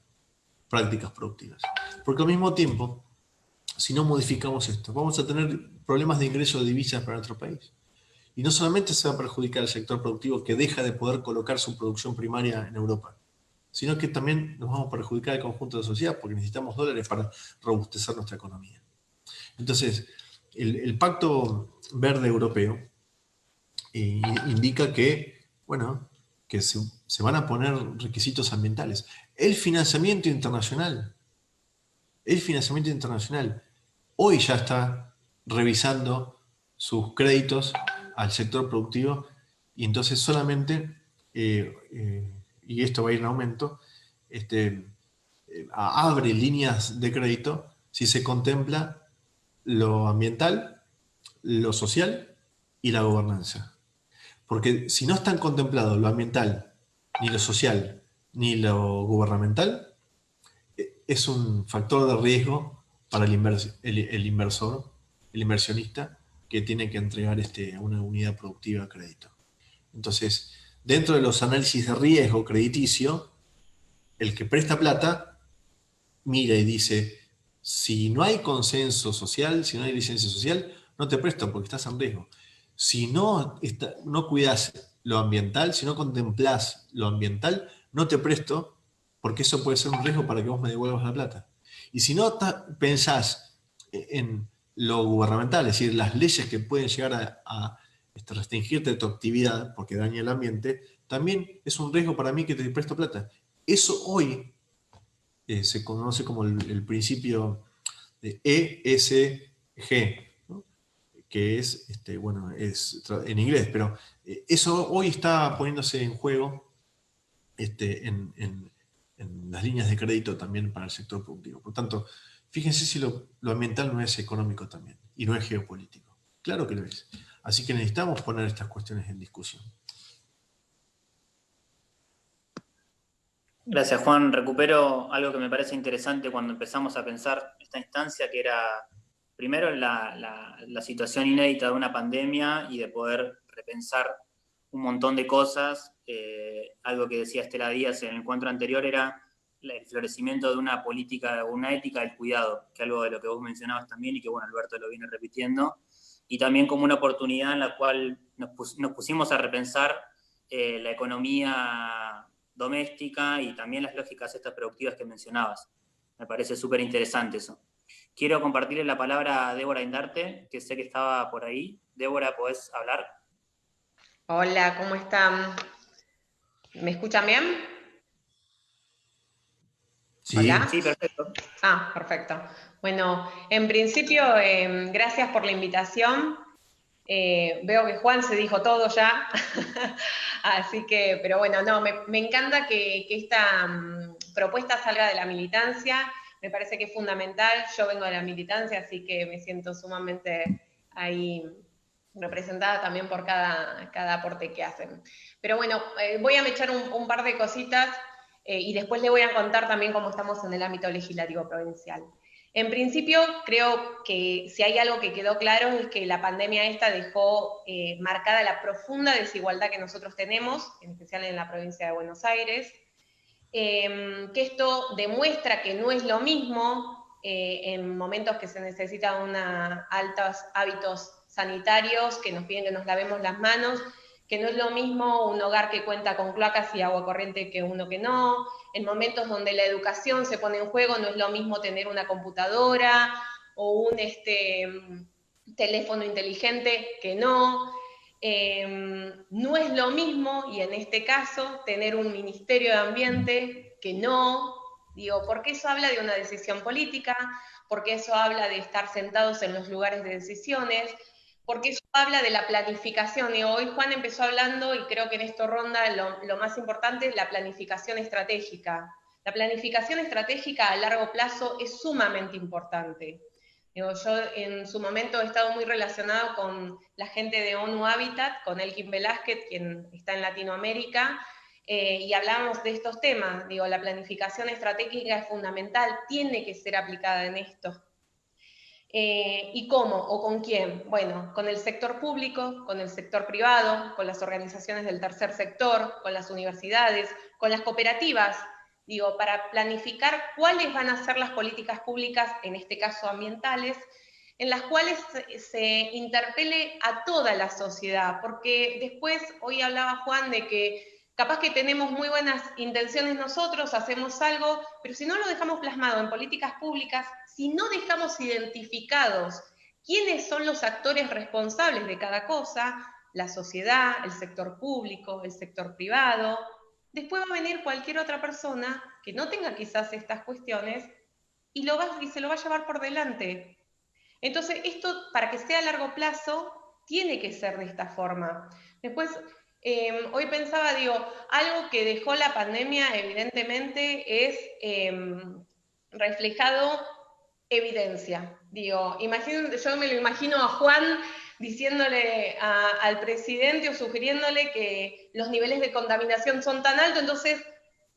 prácticas productivas. Porque al mismo tiempo, si no modificamos esto, vamos a tener problemas de ingreso de divisas para nuestro país. Y no solamente se va a perjudicar el sector productivo que deja de poder colocar su producción primaria en Europa, sino que también nos vamos a perjudicar el conjunto de la sociedad porque necesitamos dólares para robustecer nuestra economía. Entonces, el Pacto Verde Europeo indica que, bueno, que se van a poner requisitos ambientales. El financiamiento internacional hoy ya está revisando sus créditos al sector productivo y entonces solamente, y esto va a ir en aumento, abre líneas de crédito si se contempla lo ambiental, lo social y la gobernanza. Porque si no están contemplados lo ambiental, ni lo social, ni lo gubernamental, es un factor de riesgo para el inversor, el inversionista, que tiene que entregar una unidad productiva a crédito. Entonces, dentro de los análisis de riesgo crediticio, el que presta plata mira y dice, si no hay consenso social, si no hay licencia social, no te presto porque estás en riesgo. Si no cuidas lo ambiental, si no contemplás lo ambiental, no te presto porque eso puede ser un riesgo para que vos me devuelvas la plata. Y si no pensás en lo gubernamental, es decir, las leyes que pueden llegar a restringirte tu actividad porque daña el ambiente, también es un riesgo para mí que te presto plata. Eso hoy se conoce como el principio de ESG, ¿no? Que es, es en inglés, pero eso hoy está poniéndose en juego en las líneas de crédito también para el sector productivo. Por tanto, fíjense si lo ambiental no es económico también. y no es geopolítico. Claro que lo es. Así que necesitamos poner estas cuestiones en discusión. Gracias, Juan. Recupero algo que me parece interesante cuando empezamos a pensar esta instancia, que era primero la situación inédita de una pandemia y de poder repensar un montón de cosas. Algo que decía Estela Díaz en el encuentro anterior era el florecimiento de una política, una ética del cuidado, que es algo de lo que vos mencionabas también y que, bueno, Alberto lo viene repitiendo, y también como una oportunidad en la cual nos pusimos a repensar la economía doméstica y también las lógicas estas productivas que mencionabas. Me parece súper interesante eso. Quiero compartirle la palabra a Débora Indarte, que sé que estaba por ahí. Débora, ¿podés hablar? Hola, ¿cómo están? ¿Me escuchan bien? Sí. Hola. Sí, perfecto. Perfecto. Bueno, en principio, gracias por la invitación. Veo que Juan se dijo todo ya, así que, pero bueno, no, me encanta que esta propuesta salga de la militancia, me parece que es fundamental. Yo vengo de la militancia, así que me siento sumamente ahí representada también por cada aporte que hacen. Pero bueno, voy a echar un par de cositas y después le voy a contar también cómo estamos en el ámbito legislativo provincial. En principio, creo que si hay algo que quedó claro es que la pandemia esta dejó marcada la profunda desigualdad que nosotros tenemos, en especial en la provincia de Buenos Aires, que esto demuestra que no es lo mismo en momentos que se necesitan altos hábitos sanitarios, que nos piden que nos lavemos las manos, que no es lo mismo un hogar que cuenta con cloacas y agua corriente que uno que no. En momentos donde la educación se pone en juego, no es lo mismo tener una computadora o un teléfono inteligente que no. No es lo mismo, y en este caso, tener un Ministerio de Ambiente que no, digo, porque eso habla de una decisión política, porque eso habla de estar sentados en los lugares de decisiones, porque eso habla de la planificación. Y hoy Juan empezó hablando, y creo que en esto ronda lo más importante, es la planificación estratégica. La planificación estratégica a largo plazo es sumamente importante. Digo, yo en su momento he estado muy relacionado con la gente de ONU Habitat, con Elkin Velázquez, quien está en Latinoamérica, y hablábamos de estos temas. Digo, la planificación estratégica es fundamental, tiene que ser aplicada en esto. ¿Y cómo o con quién? Bueno, con el sector público, con el sector privado, con las organizaciones del tercer sector, con las universidades, con las cooperativas, digo, para planificar cuáles van a ser las políticas públicas, en este caso ambientales, en las cuales se interpele a toda la sociedad, porque después, hoy hablaba Juan de que capaz que tenemos muy buenas intenciones nosotros, hacemos algo, pero si no lo dejamos plasmado en políticas públicas, si no dejamos identificados quiénes son los actores responsables de cada cosa, la sociedad, el sector público, el sector privado, después va a venir cualquier otra persona que no tenga quizás estas cuestiones y se lo va a llevar por delante. Entonces, esto para que sea a largo plazo tiene que ser de esta forma. Después, hoy pensaba, digo, algo que dejó la pandemia evidentemente es reflejado evidencia. Digo, yo me lo imagino a Juan diciéndole al presidente o sugiriéndole que los niveles de contaminación son tan altos, entonces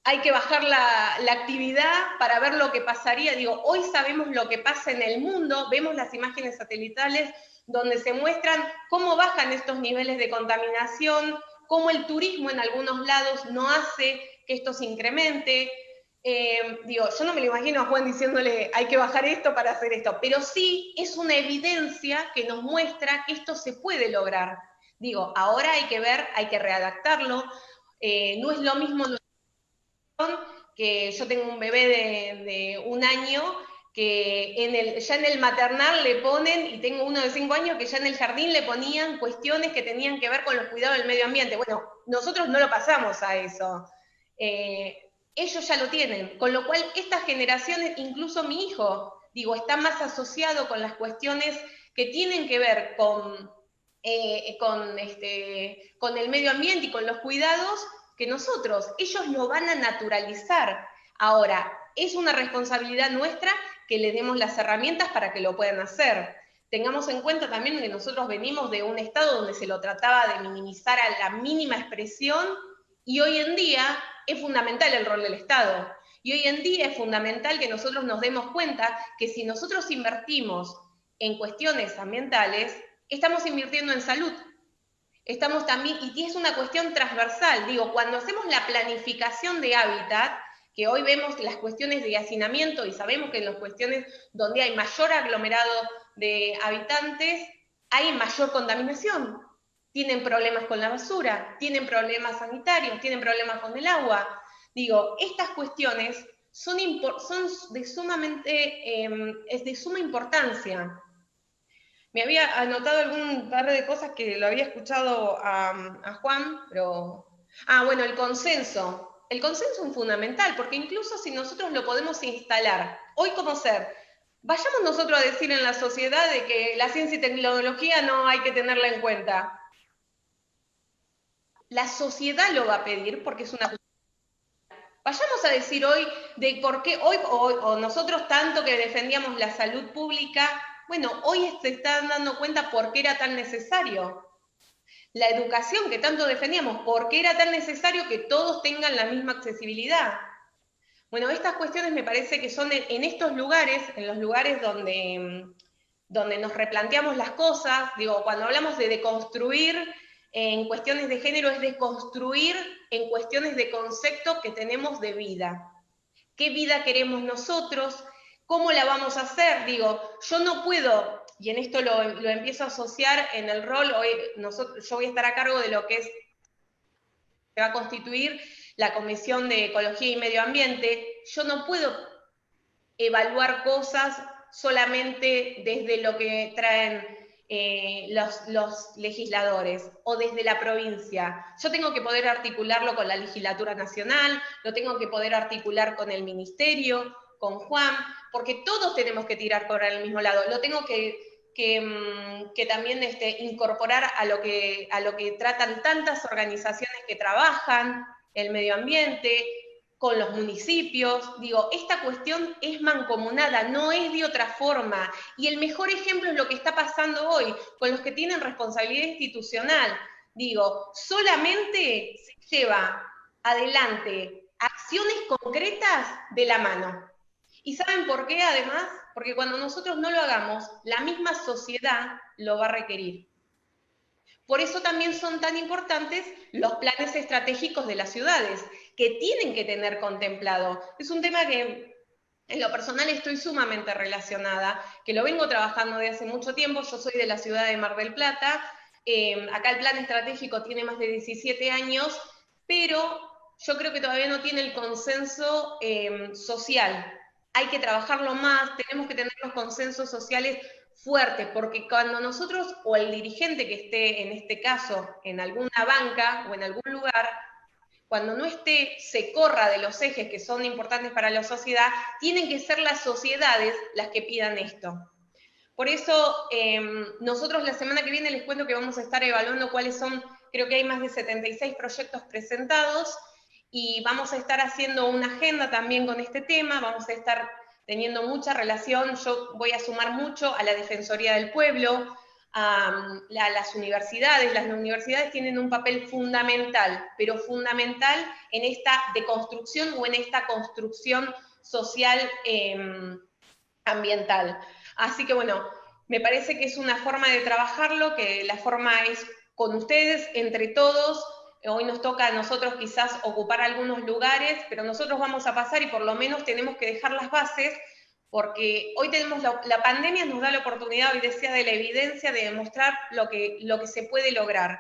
hay que bajar la actividad para ver lo que pasaría. Digo, hoy sabemos lo que pasa en el mundo, vemos las imágenes satelitales donde se muestran cómo bajan estos niveles de contaminación, cómo el turismo en algunos lados no hace que esto se incremente. Digo, yo no me lo imagino a Juan diciéndole hay que bajar esto para hacer esto, pero sí es una evidencia que nos muestra que esto se puede lograr. Digo, ahora hay que ver, hay que readaptarlo. No es lo mismo que yo tengo un bebé de 1 año que ya en el maternal le ponen, y tengo uno de 5 años que ya en el jardín le ponían cuestiones que tenían que ver con los cuidados del medio ambiente. Bueno, nosotros no lo pasamos a eso. Ellos ya lo tienen, con lo cual estas generaciones, incluso mi hijo, digo, está más asociado con las cuestiones que tienen que ver con el medio ambiente y con los cuidados que nosotros. Ellos lo van a naturalizar. Ahora, es una responsabilidad nuestra que les demos las herramientas para que lo puedan hacer. tengamos en cuenta también que nosotros venimos de un estado donde se lo trataba de minimizar a la mínima expresión, y hoy en día es fundamental el rol del Estado. Y hoy en día es fundamental que nosotros nos demos cuenta que si nosotros invertimos en cuestiones ambientales, estamos invirtiendo en salud. Estamos también, y es una cuestión transversal, digo, cuando hacemos la planificación de hábitat, que hoy vemos las cuestiones de hacinamiento y sabemos que en las cuestiones donde hay mayor aglomerado de habitantes, hay mayor contaminación. Tienen problemas con la basura, tienen problemas sanitarios, tienen problemas con el agua. Digo, estas cuestiones son de suma importancia. Me había anotado algún par de cosas que lo había escuchado a Juan, pero... bueno, el consenso. El consenso es fundamental, porque incluso si nosotros lo podemos instalar, hoy como ser, vayamos nosotros a decir en la sociedad de que la ciencia y tecnología no hay que tenerla en cuenta. La sociedad lo va a pedir porque es una... Vayamos a decir hoy de por qué hoy, o nosotros tanto que defendíamos la salud pública, bueno, hoy se están dando cuenta por qué era tan necesario. La educación que tanto defendíamos, por qué era tan necesario que todos tengan la misma accesibilidad. Bueno, estas cuestiones me parece que son en estos lugares, en los lugares donde nos replanteamos las cosas, digo, cuando hablamos de deconstruir en cuestiones de género, es deconstruir en cuestiones de concepto que tenemos de vida. ¿Qué vida queremos nosotros? ¿Cómo la vamos a hacer? Digo, yo no puedo, y en esto lo empiezo a asociar en el rol, hoy yo voy a estar a cargo de lo que se va a constituir la Comisión de Ecología y Medio Ambiente. Yo no puedo evaluar cosas solamente desde lo que traen los legisladores o desde la provincia. Yo tengo que poder articularlo con la legislatura nacional, lo tengo que poder articular con el ministerio, con Juan, porque todos tenemos que tirar por el mismo lado. Lo tengo que también incorporar a lo que tratan tantas organizaciones que trabajan el medio ambiente, con los municipios. Digo, esta cuestión es mancomunada, no es de otra forma. Y el mejor ejemplo es lo que está pasando hoy con los que tienen responsabilidad institucional. Digo, solamente se lleva adelante acciones concretas de la mano. ¿Y saben por qué además? Porque cuando nosotros no lo hagamos, la misma sociedad lo va a requerir. Por eso también son tan importantes los planes estratégicos de las ciudades, que tienen que tener contemplado. Es un tema que en lo personal estoy sumamente relacionada, que lo vengo trabajando desde hace mucho tiempo. Yo soy de la ciudad de Mar del Plata, acá el plan estratégico tiene más de 17 años, pero yo creo que todavía no tiene el consenso social. Hay que trabajarlo más, tenemos que tener los consensos sociales fuertes, porque cuando nosotros, o el dirigente que esté en este caso en alguna banca o en algún lugar, cuando no esté, se corra de los ejes que son importantes para la sociedad, tienen que ser las sociedades las que pidan esto. Por eso, nosotros la semana que viene les cuento que vamos a estar evaluando cuáles son, creo que hay más de 76 proyectos presentados, y vamos a estar haciendo una agenda también con este tema, vamos a estar teniendo mucha relación, yo voy a sumar mucho a la Defensoría del Pueblo, a las universidades. Las universidades tienen un papel fundamental, pero fundamental en esta deconstrucción o en esta construcción social ambiental. Así que bueno, me parece que es una forma de trabajarlo, que la forma es con ustedes, entre todos. Hoy nos toca a nosotros quizás ocupar algunos lugares, pero nosotros vamos a pasar y por lo menos tenemos que dejar las bases, porque hoy tenemos la pandemia nos da la oportunidad, hoy decía, de la evidencia de demostrar lo que se puede lograr.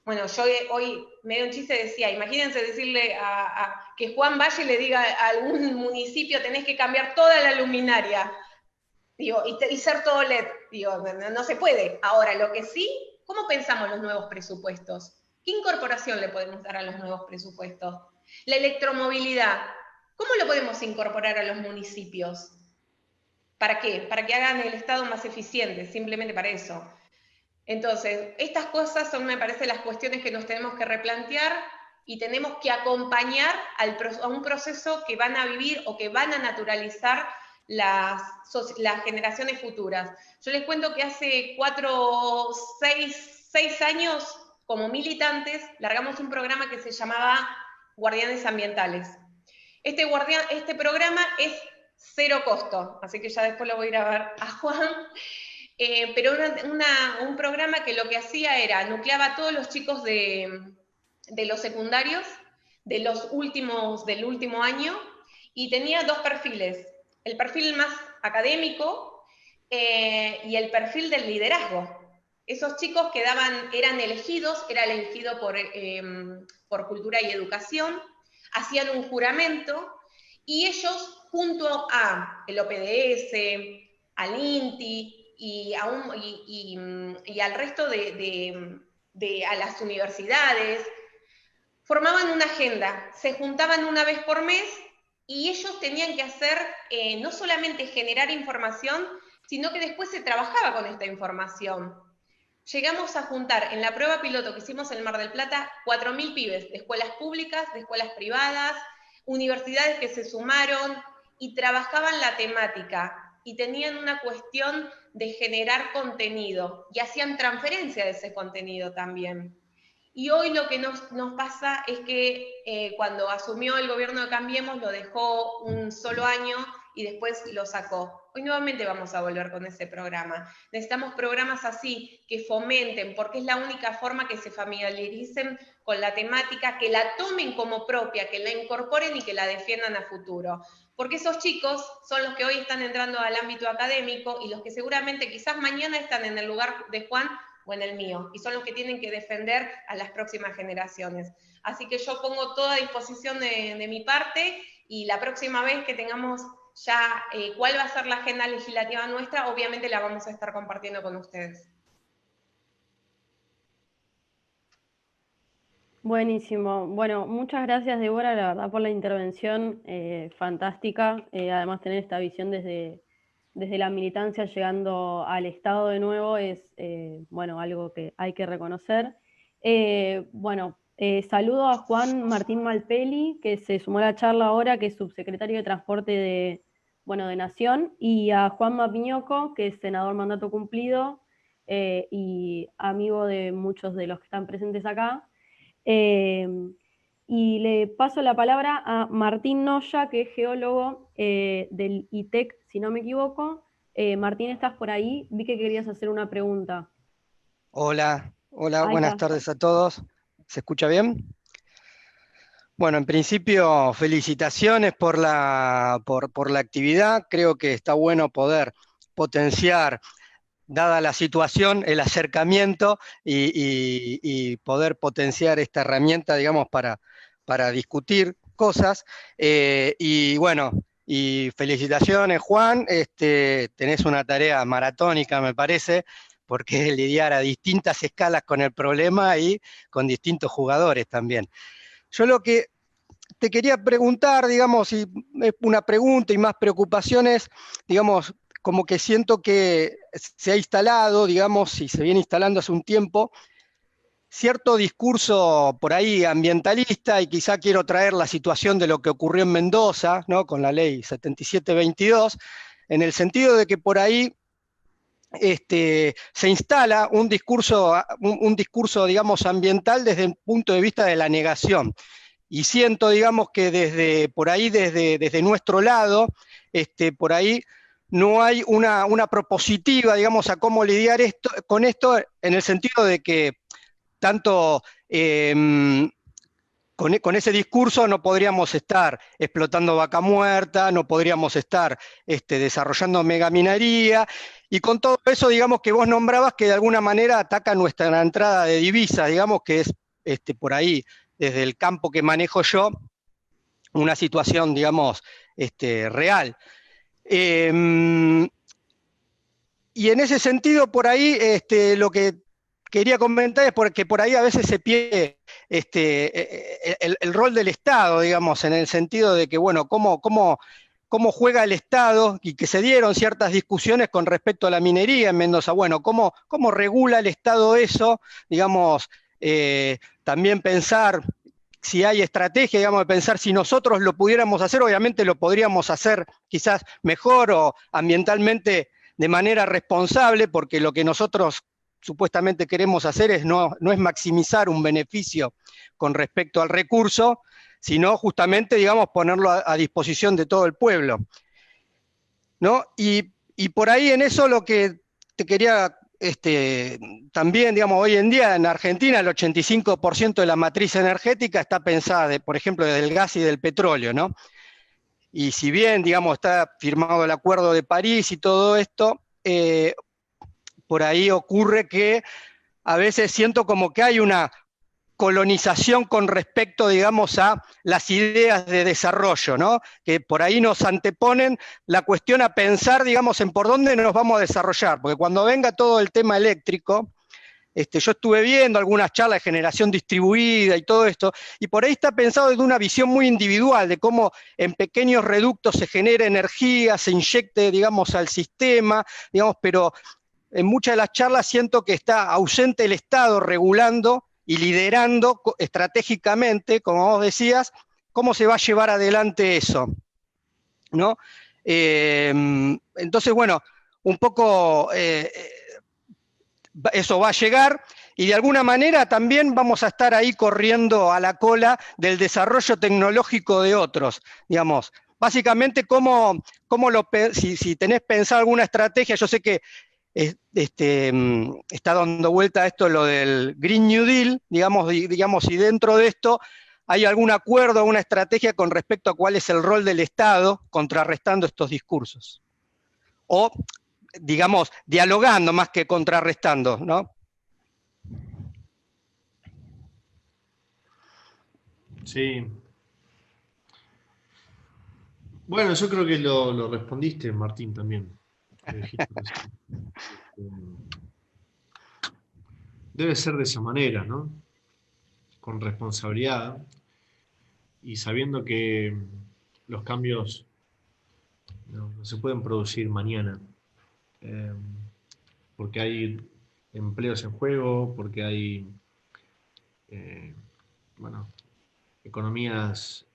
Bueno, yo hoy medio un chiste decía, imagínense decirle que Juan Valle le diga a algún municipio tenés que cambiar toda la luminaria, digo, y ser todo LED, digo, no se puede. Ahora, lo que sí, ¿cómo pensamos los nuevos presupuestos? ¿Qué incorporación le podemos dar a los nuevos presupuestos? La electromovilidad, ¿cómo lo podemos incorporar a los municipios? ¿Para qué? Para que hagan el Estado más eficiente, simplemente para eso. Entonces, estas cosas son, me parece, las cuestiones que nos tenemos que replantear y tenemos que acompañar a un proceso que van a vivir o que van a naturalizar las generaciones futuras. Yo les cuento que hace 6 años, como militantes, largamos un programa que se llamaba Guardianes Ambientales. Este programa es cero costo, así que ya después lo voy a ir a ver a Juan, pero un programa que lo que hacía era, nucleaba a todos los chicos de los secundarios, del último año, y tenía 2 perfiles, el perfil más académico y el perfil del liderazgo. Esos chicos eran elegidos, era elegido por Cultura y Educación, hacían un juramento, y ellos, junto a el OPDS, al INTI y al resto a las universidades, formaban una agenda, se juntaban una vez por mes, y ellos tenían que hacer, no solamente generar información, sino que después se trabajaba con esta información. Llegamos a juntar en la prueba piloto que hicimos en Mar del Plata 4.000 pibes de escuelas públicas, de escuelas privadas, universidades que se sumaron y trabajaban la temática y tenían una cuestión de generar contenido y hacían transferencia de ese contenido también. Y hoy lo que nos pasa es que cuando asumió el gobierno de Cambiemos lo dejó un solo año y después lo sacó. Hoy nuevamente vamos a volver con ese programa. Necesitamos programas así, que fomenten, porque es la única forma que se familiaricen con la temática, que la tomen como propia, que la incorporen y que la defiendan a futuro. Porque esos chicos son los que hoy están entrando al ámbito académico y los que seguramente quizás mañana están en el lugar de Juan o en el mío, y son los que tienen que defender a las próximas generaciones. Así que yo pongo toda a disposición de mi parte, y la próxima vez que tengamos ya cuál va a ser la agenda legislativa nuestra, obviamente la vamos a estar compartiendo con ustedes. Buenísimo. Bueno, muchas gracias, Débora, la verdad, por la intervención fantástica. Además, tener esta visión desde la militancia llegando al Estado de nuevo es, bueno, algo que hay que reconocer. Saludo a Juan Martín Malpeli, que se sumó a la charla ahora, que es subsecretario de Transporte de Nación, y a Juan Mapiñoco, que es senador mandato cumplido y amigo de muchos de los que están presentes acá. Y le paso la palabra a Martín Noya, que es geólogo del ITEC, si no me equivoco. Martín, ¿estás por ahí? Vi que querías hacer una pregunta. Hola, Ahí buenas está. tardes a todos. ¿Se escucha bien? Bueno, en principio, felicitaciones por la actividad. Creo que está bueno poder potenciar, dada la situación, el acercamiento y poder potenciar esta herramienta, digamos, para discutir cosas. Y bueno, y felicitaciones, Juan. Tenés una tarea maratónica, me parece, porque es lidiar a distintas escalas con el problema y con distintos jugadores también. Yo lo que te quería preguntar, digamos, y es una pregunta y más preocupaciones, digamos, como que siento que se ha instalado, digamos, y se viene instalando hace un tiempo, cierto discurso por ahí ambientalista, y quizá quiero traer la situación de lo que ocurrió en Mendoza, ¿no?, con la ley 7722, en el sentido de que por ahí se instala un discurso, digamos, ambiental desde el punto de vista de la negación. Y siento, digamos, que desde nuestro lado, por ahí no hay una propositiva, digamos, a cómo lidiar con esto, en el sentido de que tanto con ese discurso no podríamos estar explotando vaca muerta, no podríamos estar desarrollando megaminería, y con todo eso, digamos, que vos nombrabas que de alguna manera ataca nuestra entrada de divisas, digamos, que es por ahí, desde el campo que manejo yo, una situación, digamos, real. Y en ese sentido, por ahí, lo que quería comentar es porque por ahí a veces se pierde el rol del Estado, digamos, en el sentido de que, bueno, cómo juega el Estado, y que se dieron ciertas discusiones con respecto a la minería en Mendoza. Bueno, cómo regula el Estado eso, digamos, también pensar si hay estrategia, digamos, de pensar si nosotros lo pudiéramos hacer, obviamente lo podríamos hacer quizás mejor o ambientalmente de manera responsable, porque lo que nosotros supuestamente queremos hacer no es maximizar un beneficio con respecto al recurso, sino justamente, digamos, ponerlo a disposición de todo el pueblo, ¿no? Y por ahí en eso lo que te quería también, digamos, hoy en día en Argentina el 85% de la matriz energética está pensada, por ejemplo, del gas y del petróleo, ¿no? Y si bien, digamos, está firmado el Acuerdo de París y todo esto, por ahí ocurre que a veces siento como que hay una colonización con respecto, digamos, a las ideas de desarrollo, ¿no? Que por ahí nos anteponen la cuestión a pensar, digamos, en por dónde nos vamos a desarrollar, porque cuando venga todo el tema eléctrico, yo estuve viendo algunas charlas de generación distribuida y todo esto, y por ahí está pensado desde una visión muy individual, de cómo en pequeños reductos se genera energía, se inyecte, digamos, al sistema, digamos, pero en muchas de las charlas siento que está ausente el Estado regulando y liderando estratégicamente, como vos decías, cómo se va a llevar adelante eso, ¿no? Entonces, bueno, un poco eso va a llegar y de alguna manera también vamos a estar ahí corriendo a la cola del desarrollo tecnológico de otros, digamos. Básicamente, si tenés pensado alguna estrategia, yo sé que está dando vuelta esto, lo del Green New Deal, digamos, y dentro de esto hay algún acuerdo, alguna estrategia con respecto a cuál es el rol del Estado contrarrestando estos discursos. O, digamos, dialogando más que contrarrestando, ¿no? Sí. Bueno, yo creo que lo respondiste, Martín, también. Debe ser de esa manera, ¿no? Con responsabilidad y sabiendo que los cambios no se pueden producir mañana, porque hay empleos en juego, porque hay economías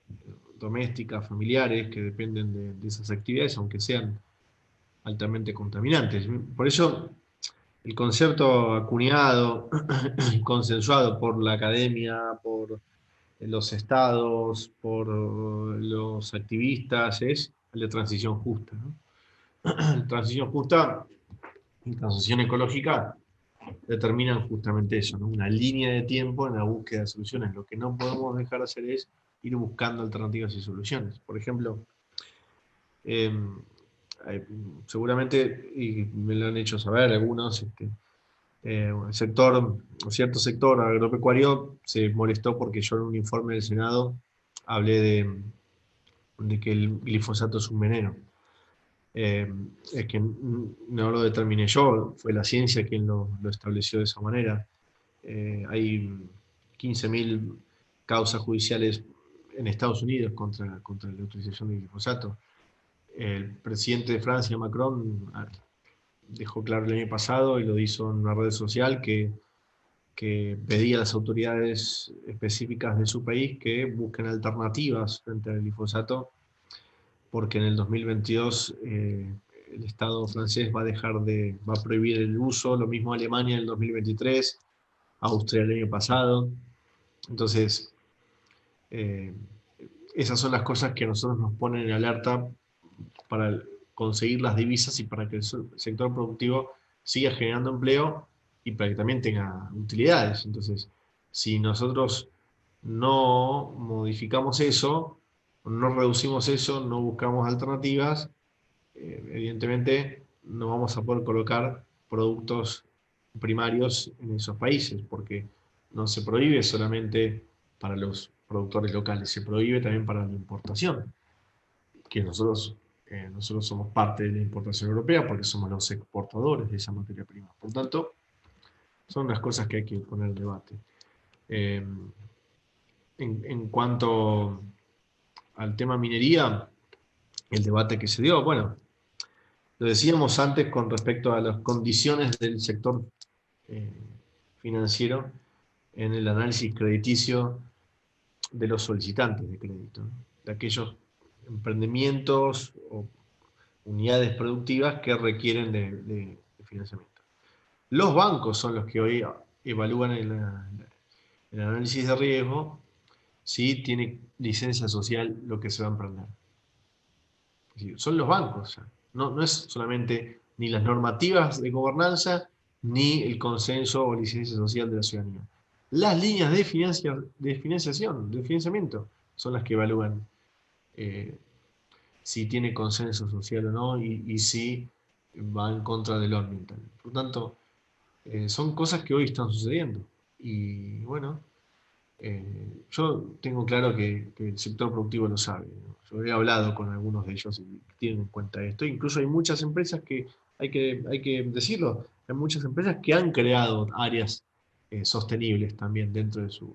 domésticas, familiares, que dependen de esas actividades, aunque sean altamente contaminantes. Por eso el concepto acuñado, consensuado por la academia, por los estados, por los activistas, es el de transición justa, ¿no? Transición justa y transición ecológica determinan justamente eso, ¿no? Una línea de tiempo en la búsqueda de soluciones. Lo que no podemos dejar de hacer es ir buscando alternativas y soluciones. Por ejemplo, seguramente, y me lo han hecho saber algunos, cierto sector agropecuario se molestó porque yo en un informe del Senado hablé de que el glifosato es un veneno. Es que no lo determiné yo, fue la ciencia quien lo estableció de esa manera. Hay 15.000 causas judiciales en Estados Unidos contra la utilización del glifosato. El presidente de Francia, Macron, dejó claro el año pasado y lo hizo en una red social que pedía a las autoridades específicas de su país que busquen alternativas frente al glifosato, porque en el 2022 el Estado francés va a prohibir el uso, lo mismo Alemania en el 2023, Austria el año pasado. Entonces, esas son las cosas que a nosotros nos ponen en alerta para conseguir las divisas y para que el sector productivo siga generando empleo y para que también tenga utilidades. Entonces, si nosotros no modificamos eso, no reducimos eso, no buscamos alternativas, evidentemente no vamos a poder colocar productos primarios en esos países, porque no se prohíbe solamente para los productores locales, se prohíbe también para la importación, que nosotros somos parte de la importación europea porque somos los exportadores de esa materia prima. Por tanto, son las cosas que hay que poner en debate. En cuanto al tema minería, el debate que se dio, bueno, lo decíamos antes con respecto a las condiciones del sector financiero en el análisis crediticio de los solicitantes de crédito, ¿no? De aquellos emprendimientos o unidades productivas que requieren de financiamiento. Los bancos son los que hoy evalúan el análisis de riesgo si tiene licencia social lo que se va a emprender. Es decir, son los bancos, no es solamente ni las normativas de gobernanza ni el consenso o licencia social de la ciudadanía. Las líneas de financiación, de financiamiento, son las que evalúan si tiene consenso social o no y si va en contra de lo ambiental. Por lo tanto, son cosas que hoy están sucediendo. Y bueno, yo tengo claro que el sector productivo lo sabe, ¿no? Yo he hablado con algunos de ellos y tienen en cuenta esto. Incluso hay muchas empresas que, hay que decirlo, hay muchas empresas que han creado áreas sostenibles también dentro de sus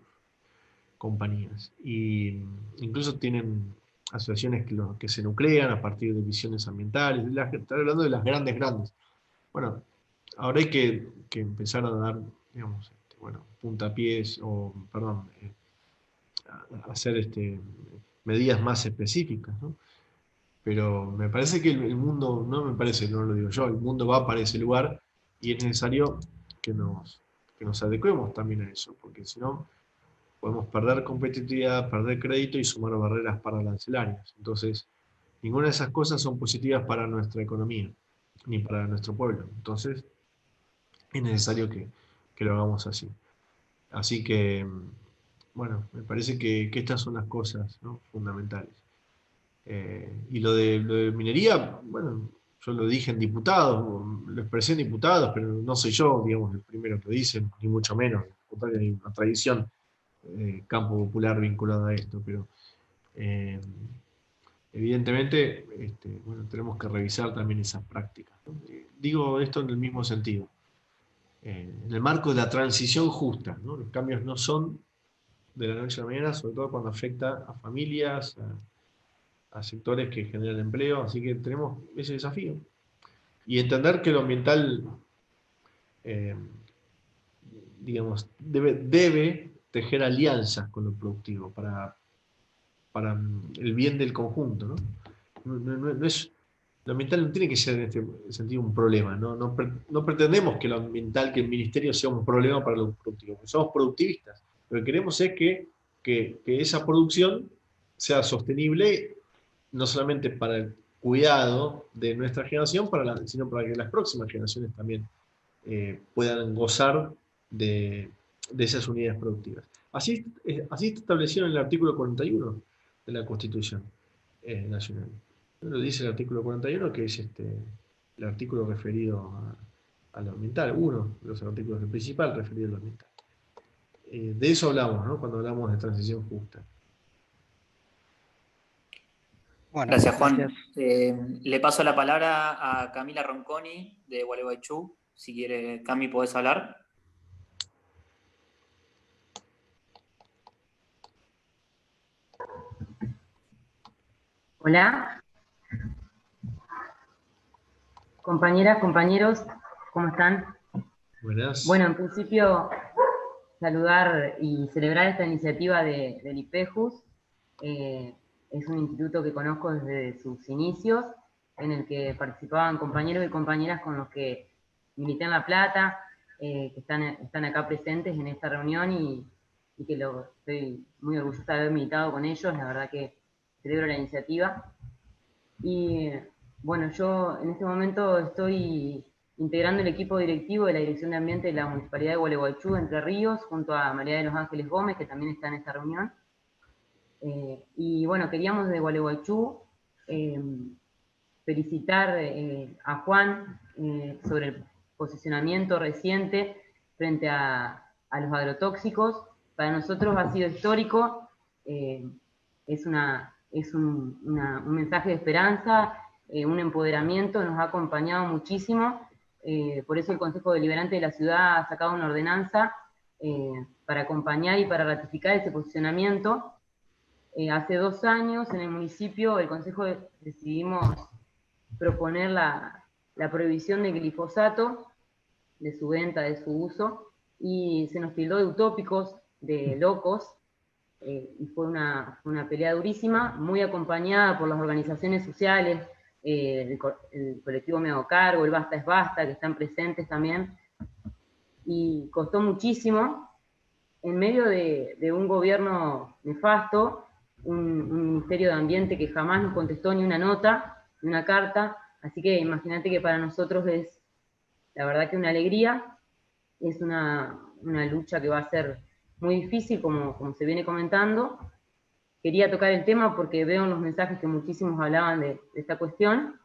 compañías. Y incluso tienen asociaciones que se nuclean a partir de visiones ambientales. Estoy hablando de las grandes. Bueno, ahora hay que empezar a dar, digamos, bueno, puntapiés o, perdón, hacer medidas más específicas, ¿no? Pero me parece que el mundo, no me parece, no lo digo yo, el mundo va para ese lugar y es necesario que nos adecuemos también a eso, porque si no podemos perder competitividad, perder crédito y sumar barreras arancelarias. Entonces, ninguna de esas cosas son positivas para nuestra economía, ni para nuestro pueblo. Entonces, es necesario que lo hagamos así. Así que, bueno, me parece que estas son las cosas, ¿no?, fundamentales. Y lo de minería, bueno, yo lo dije en diputados, lo expresé en diputados, pero no soy yo, digamos, el primero que lo dicen, ni mucho menos. Hay una tradición, campo popular vinculado a esto, pero evidentemente, bueno, tenemos que revisar también esas prácticas, ¿no? Digo esto en el mismo sentido. En el marco de la transición justa, ¿no? Los cambios no son de la noche a la mañana, sobre todo cuando afecta a familias, a sectores que generan empleo, así que tenemos ese desafío. Y entender que lo ambiental, digamos, debe tejer alianzas con lo productivo para el bien del conjunto, ¿no? No es, lo ambiental no tiene que ser en este sentido un problema, ¿no? No pretendemos que lo ambiental, que el ministerio sea un problema para lo productivo, porque somos productivistas. Lo que queremos es que esa producción sea sostenible, no solamente para el cuidado de nuestra generación, sino para que las próximas generaciones también puedan gozar de esas unidades productivas. Así está establecido en el artículo 41 de la Constitución Nacional. Lo dice el artículo 41, que es el artículo referido a lo ambiental, uno de los artículos principal referido a lo ambiental. De eso hablamos, ¿no?, cuando hablamos de transición justa. Bueno, gracias, Juan. Le paso la palabra a Camila Ronconi, de Gualeguaychú. Si quiere, Cami, ¿podés hablar? Hola. Compañeras, compañeros, ¿cómo están? Buenas. Bueno, en principio, saludar y celebrar esta iniciativa del IPEJUS. Es un instituto que conozco desde sus inicios, en el que participaban compañeros y compañeras con los que milité en La Plata, que están acá presentes en esta reunión y que estoy muy orgullosa de haber militado con ellos. La verdad que celebro la iniciativa. Y bueno, yo en este momento estoy integrando el equipo directivo de la Dirección de Ambiente de la Municipalidad de Gualeguaychú, Entre Ríos, junto a María de los Ángeles Gómez, que también está en esta reunión. Y bueno, queríamos de Gualeguaychú felicitar a Juan sobre el posicionamiento reciente frente a los agrotóxicos. Para nosotros ha sido histórico, es un mensaje de esperanza, un empoderamiento, nos ha acompañado muchísimo. Por eso el Consejo Deliberante de la Ciudad ha sacado una ordenanza para acompañar y para ratificar ese posicionamiento. Hace 2 años en el municipio, el Consejo decidimos proponer la prohibición del glifosato, de su venta, de su uso, y se nos tildó de utópicos, de locos. y fue una pelea durísima, muy acompañada por las organizaciones sociales, el colectivo Me Hago Cargo, el Basta es Basta, que están presentes también, y costó muchísimo, en medio de un gobierno nefasto, un Ministerio de Ambiente que jamás nos contestó ni una nota, ni una carta, así que imagínate que para nosotros es, la verdad que una alegría, es una lucha que va a ser muy difícil, como se viene comentando. Quería tocar el tema porque veo en los mensajes que muchísimos hablaban de esta cuestión,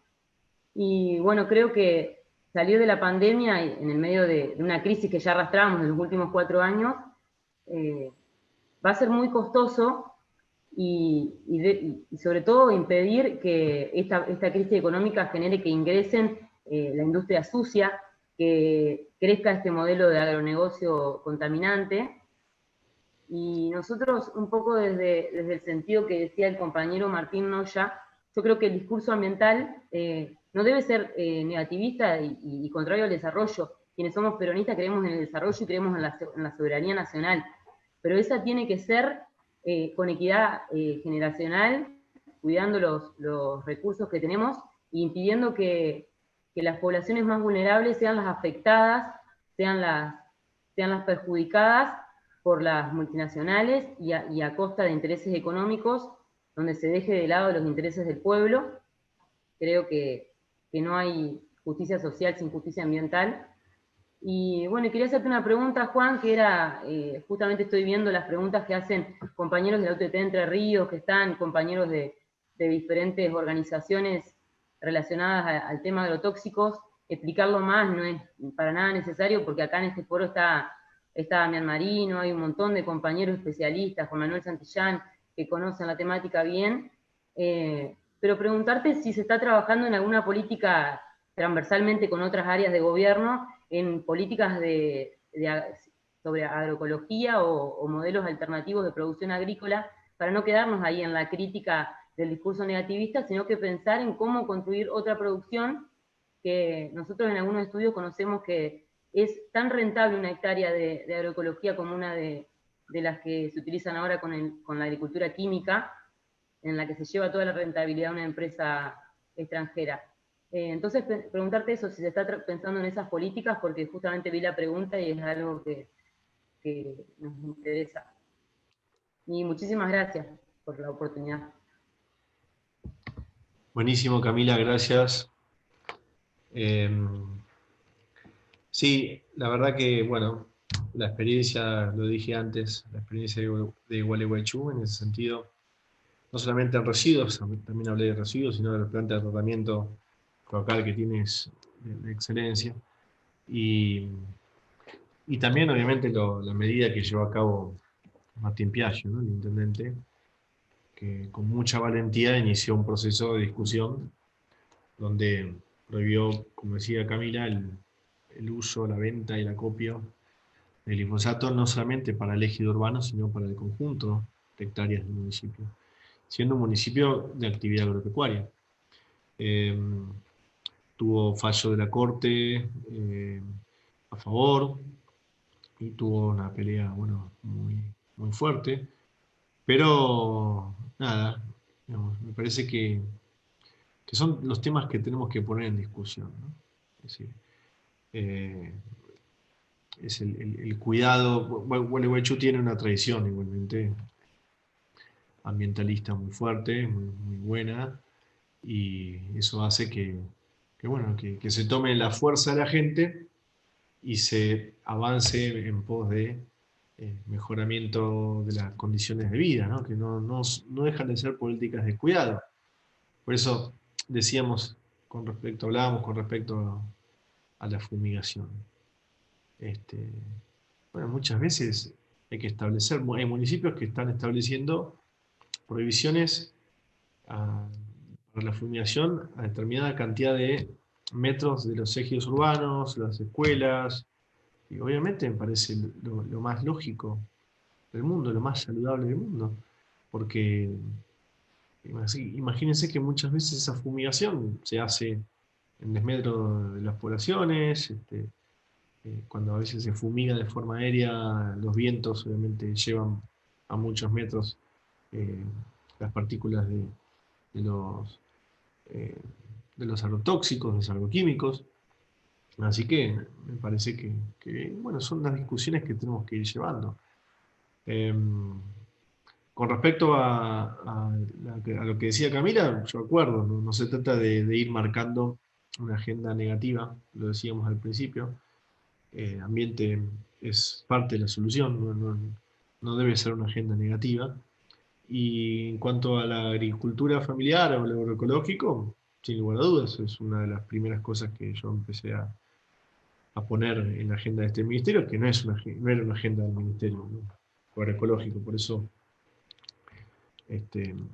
y bueno, creo que salir de la pandemia en el medio de una crisis que ya arrastramos en los últimos 4 años, va a ser muy costoso y sobre todo impedir que esta crisis económica genere que ingresen la industria sucia, que crezca este modelo de agronegocio contaminante. Y nosotros, un poco desde el sentido que decía el compañero Martín Noya, yo creo que el discurso ambiental no debe ser negativista y contrario al desarrollo. Quienes somos peronistas creemos en el desarrollo y creemos en la soberanía nacional, pero esa tiene que ser con equidad generacional, cuidando los recursos que tenemos e impidiendo que las poblaciones más vulnerables sean las afectadas, sean las perjudicadas por las multinacionales y a costa de intereses económicos, donde se deje de lado los intereses del pueblo. Creo que no hay justicia social sin justicia ambiental. Y bueno, quería hacerte una pregunta, Juan, que era, justamente estoy viendo las preguntas que hacen compañeros de la UTT Entre Ríos, que están compañeros de diferentes organizaciones relacionadas al tema de agrotóxicos. Explicarlo más no es para nada necesario, porque acá en este foro está Damián Marino, hay un montón de compañeros especialistas, Juan Manuel Santillán, que conocen la temática bien, pero preguntarte si se está trabajando en alguna política transversalmente con otras áreas de gobierno, en políticas sobre agroecología o modelos alternativos de producción agrícola, para no quedarnos ahí en la crítica del discurso negativista, sino que pensar en cómo construir otra producción, que nosotros en algunos estudios conocemos que es tan rentable una hectárea de agroecología como una de las que se utilizan ahora con la agricultura química, en la que se lleva toda la rentabilidad a una empresa extranjera. Entonces, preguntarte eso, si se está pensando en esas políticas, porque justamente vi la pregunta y es algo que nos interesa. Y muchísimas gracias por la oportunidad. Buenísimo, Camila, gracias. Sí, la verdad que, bueno, la experiencia, lo dije antes, la experiencia de Gualeguaychú en ese sentido, no solamente en residuos, también hablé de residuos, sino de la planta de tratamiento local que tienes de excelencia. Y también, obviamente, la medida que llevó a cabo Martín Piaggio, ¿no?, el intendente, que con mucha valentía inició un proceso de discusión donde prohibió, como decía Camila, el uso, la venta y el acopio del glifosato, no solamente para el ejido urbano, sino para el conjunto de hectáreas del municipio, siendo un municipio de actividad agropecuaria. Tuvo fallo de la Corte a favor, y tuvo una pelea, bueno, muy, muy fuerte, pero nada, digamos, me parece que son los temas que tenemos que poner en discusión, ¿no? Es decir, es el cuidado. Gualeguaychú tiene una tradición igualmente ambientalista muy fuerte, muy buena, y eso hace que se tome la fuerza de la gente y se avance en pos de mejoramiento de las condiciones de vida, ¿no?, que no dejan de ser políticas de cuidado. Por eso hablábamos con respecto a la fumigación. Muchas veces hay que establecer, hay municipios que están estableciendo prohibiciones para la fumigación a determinada cantidad de metros de los ejidos urbanos, las escuelas, y obviamente me parece lo más lógico del mundo, lo más saludable del mundo, porque imagínense que muchas veces esa fumigación se hace en desmedro de las poblaciones, cuando a veces se fumiga de forma aérea, los vientos obviamente llevan a muchos metros las partículas de los agrotóxicos, los agroquímicos. Así que me parece que, bueno, son las discusiones que tenemos que ir llevando. Con respecto a lo que decía Camila, yo acuerdo, no se trata de ir marcando una agenda negativa, lo decíamos al principio. Ambiente es parte de la solución, no debe ser una agenda negativa. Y en cuanto a la agricultura familiar o lo agroecológico, sin lugar a dudas, es una de las primeras cosas que yo empecé a poner en la agenda de este ministerio, que no era una agenda del ministerio, ¿no? Agroecológico. Por eso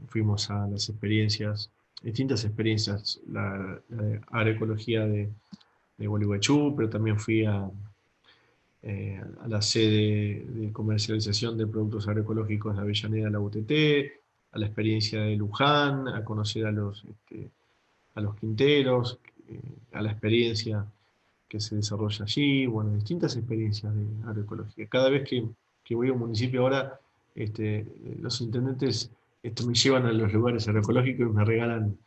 fuimos a las experiencias, distintas experiencias, la de agroecología de Gualeguaychú, pero también fui a la sede de comercialización de productos agroecológicos de Avellaneda, la UTT, a la experiencia de Luján, a conocer a los quinteros, a la experiencia que se desarrolla allí, bueno, distintas experiencias de agroecología. Cada vez que voy a un municipio ahora, los intendentes me llevan a los lugares agroecológicos y me regalan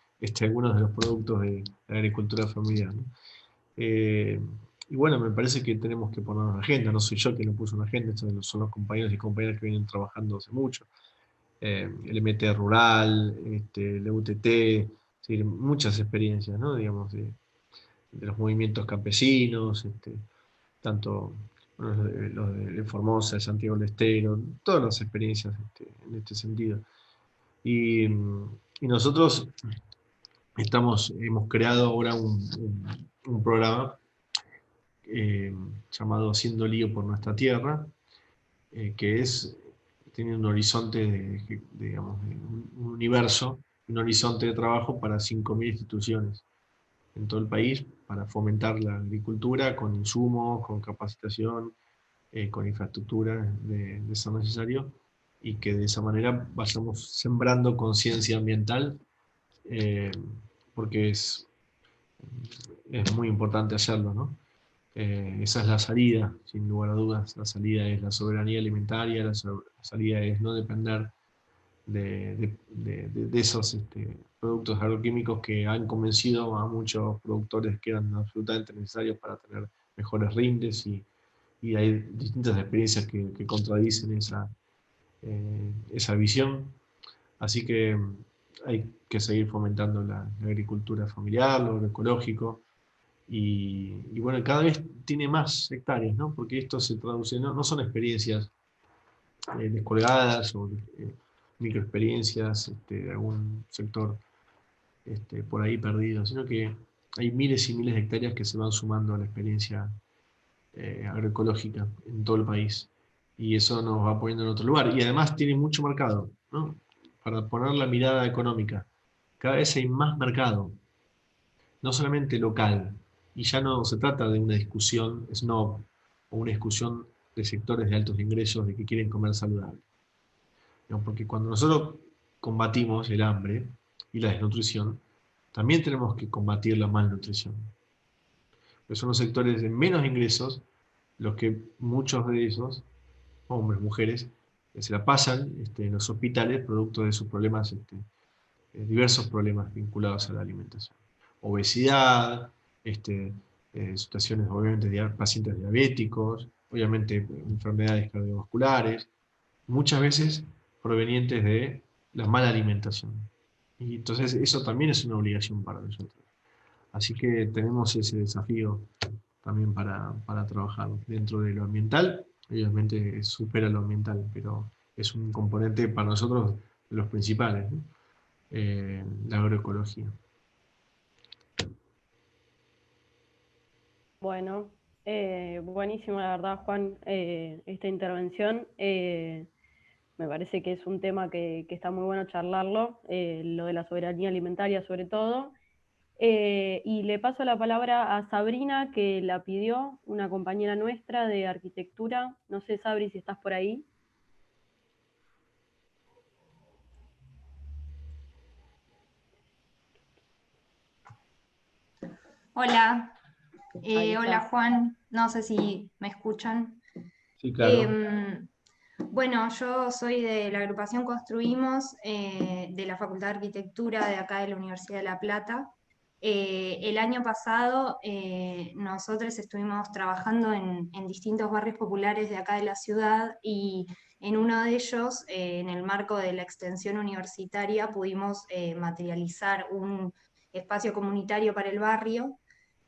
algunos de los productos de la agricultura familiar, ¿no? Y bueno, me parece que tenemos que poner una agenda. No soy yo quien lo puso una agenda, estos son los compañeros y compañeras que vienen trabajando hace mucho. El MT Rural, la UTT, sí, muchas experiencias, ¿no? Digamos, de los movimientos campesinos, tanto bueno, los de Formosa, de Santiago del Estero, todas las experiencias en este sentido. Y nosotros hemos creado ahora un programa llamado Haciendo Lío por Nuestra Tierra, que tiene un horizonte, digamos, un universo, un horizonte de trabajo para 5.000 instituciones en todo el país, para fomentar la agricultura con insumos, con capacitación, con infraestructura de ser necesario, y que de esa manera vayamos sembrando conciencia ambiental, porque es muy importante hacerlo, ¿no? Esa es la salida, sin lugar a dudas. La salida es la soberanía alimentaria, la salida es no depender de esos productos agroquímicos que han convencido a muchos productores que eran absolutamente necesarios para tener mejores rindes, y hay distintas experiencias que contradicen esa visión. Así que hay que seguir fomentando la agricultura familiar, lo agroecológico. Y bueno, cada vez tiene más hectáreas, ¿no? Porque esto se traduce, no son experiencias descolgadas o microexperiencias de algún sector por ahí perdido, sino que hay miles y miles de hectáreas que se van sumando a la experiencia agroecológica en todo el país. Y eso nos va poniendo en otro lugar. Y además tiene mucho mercado, ¿no? Para poner la mirada económica, cada vez hay más mercado, no solamente local. Y ya no se trata de una discusión snob o una discusión de sectores de altos ingresos de que quieren comer saludable. ¿No? Porque cuando nosotros combatimos el hambre y la desnutrición, también tenemos que combatir la malnutrición. Pero son los sectores de menos ingresos los que muchos de esos, hombres, mujeres, se la pasan en los hospitales producto de sus problemas, diversos problemas vinculados a la alimentación. Obesidad, situaciones obviamente de pacientes diabéticos, obviamente enfermedades cardiovasculares, muchas veces provenientes de la mala alimentación. Y entonces eso también es una obligación para nosotros. Así que tenemos ese desafío también para trabajar dentro de lo ambiental. Obviamente supera lo ambiental, pero es un componente para nosotros de los principales, ¿no? La agroecología. Bueno, buenísimo, la verdad, Juan, esta intervención. Me parece que es un tema que está muy bueno charlarlo, lo de la soberanía alimentaria sobre todo. Y le paso la palabra a Sabrina, que la pidió, una compañera nuestra de arquitectura. No sé, Sabri, si estás por ahí. Hola, Ahí está. hola Juan, no sé si me escuchan. Sí, claro. Bueno, yo soy de la agrupación Construimos, de la Facultad de Arquitectura de acá de la Universidad de La Plata. El año pasado nosotros estuvimos trabajando en distintos barrios populares de acá de la ciudad y en uno de ellos, en el marco de la extensión universitaria, pudimos materializar un espacio comunitario para el barrio.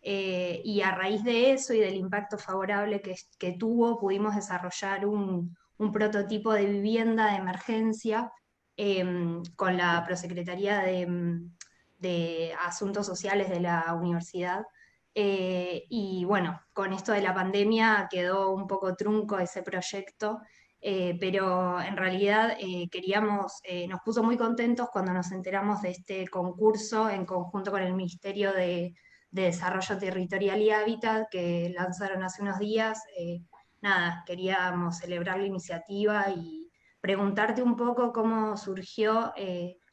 Y a raíz de eso y del impacto favorable que tuvo, pudimos desarrollar un prototipo de vivienda de emergencia con la Prosecretaría de Asuntos Sociales de la universidad. Y bueno, con esto de la pandemia quedó un poco trunco ese proyecto, pero en realidad nos puso muy contentos cuando nos enteramos de este concurso en conjunto con el Ministerio de Desarrollo Territorial y Hábitat que lanzaron hace unos días. Nada, queríamos celebrar la iniciativa y preguntarte un poco cómo surgió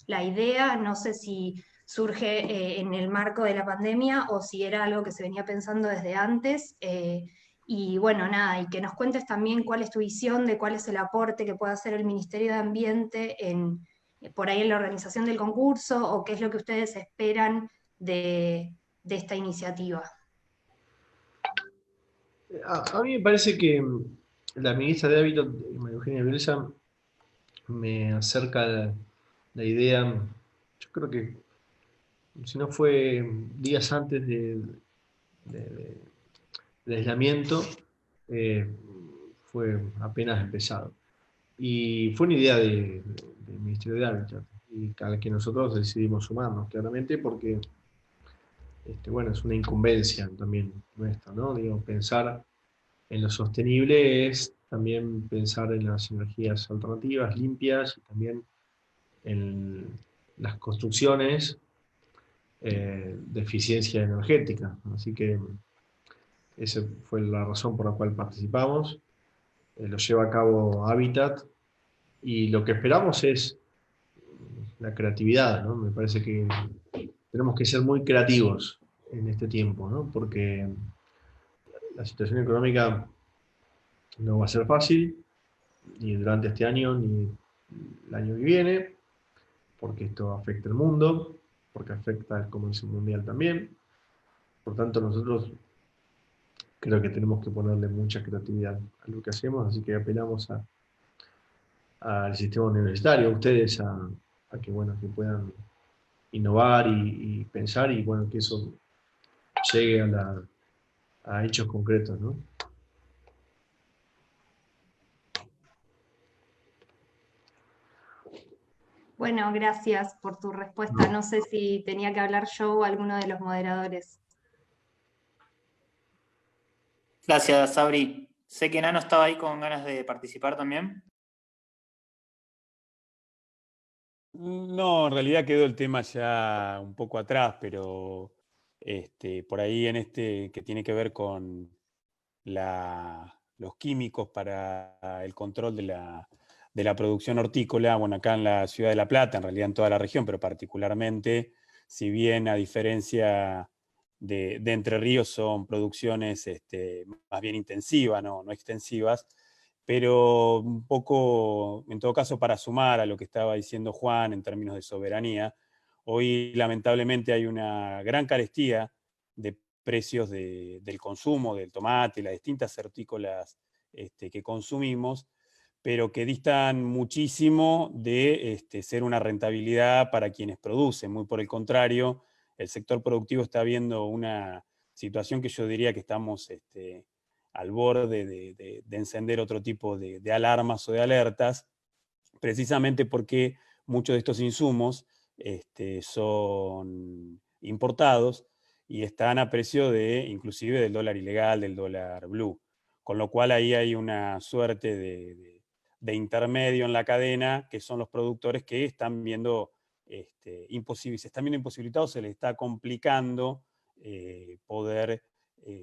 la idea. No sé si surge en el marco de la pandemia o si era algo que se venía pensando desde antes. Y bueno, nada, y que nos cuentes también cuál es tu visión de cuál es el aporte que puede hacer el Ministerio de Ambiente por ahí en la organización del concurso, o qué es lo que ustedes esperan de esta iniciativa. A mí me parece que la ministra de Hábitat, María Eugenia Vilesa, me acerca la idea, yo creo que si no fue días antes del aislamiento, eh, fue apenas empezado. Y fue una idea del Ministerio de Hábitat, y a la que nosotros decidimos sumarnos, claramente, porque bueno, es una incumbencia también nuestra, ¿no? Digo, pensar en lo sostenible es también pensar en las energías alternativas, limpias, y también en las construcciones de eficiencia energética. Así que esa fue la razón por la cual participamos. Lo lleva a cabo Habitat, y lo que esperamos es la creatividad, ¿no? Me parece que tenemos que ser muy creativos en este tiempo, ¿no? Porque la situación económica no va a ser fácil, ni durante este año, ni el año que viene, porque esto afecta al mundo, porque afecta al comercio mundial también. Por tanto, nosotros creo que tenemos que ponerle mucha creatividad a lo que hacemos, así que apelamos al sistema universitario, a ustedes, a que, bueno, que puedan innovar y pensar, y bueno, que eso llegue a hechos concretos, ¿no? Bueno, gracias por tu respuesta. No sé si tenía que hablar yo o alguno de los moderadores. Gracias, Sabri. Sé que Nano estaba ahí con ganas de participar también. No, en realidad quedó el tema ya un poco atrás, pero por ahí en este que tiene que ver con los químicos para el control de la producción hortícola, bueno, acá en la ciudad de La Plata, en realidad en toda la región, pero particularmente, si bien a diferencia de Entre Ríos son producciones más bien intensivas, no extensivas, pero un poco, en todo caso, para sumar a lo que estaba diciendo Juan en términos de soberanía, hoy lamentablemente hay una gran carestía de precios del consumo del tomate y las distintas hortícolas que consumimos, pero que distan muchísimo de ser una rentabilidad para quienes producen. Muy por el contrario, el sector productivo está viendo una situación que yo diría que estamos al borde de encender otro tipo de alarmas o de alertas, precisamente porque muchos de estos insumos son importados y están a precio inclusive del dólar ilegal, del dólar blue. Con lo cual ahí hay una suerte de intermedio en la cadena, que son los productores que están viendo se están viendo imposibilitados, se les está complicando poder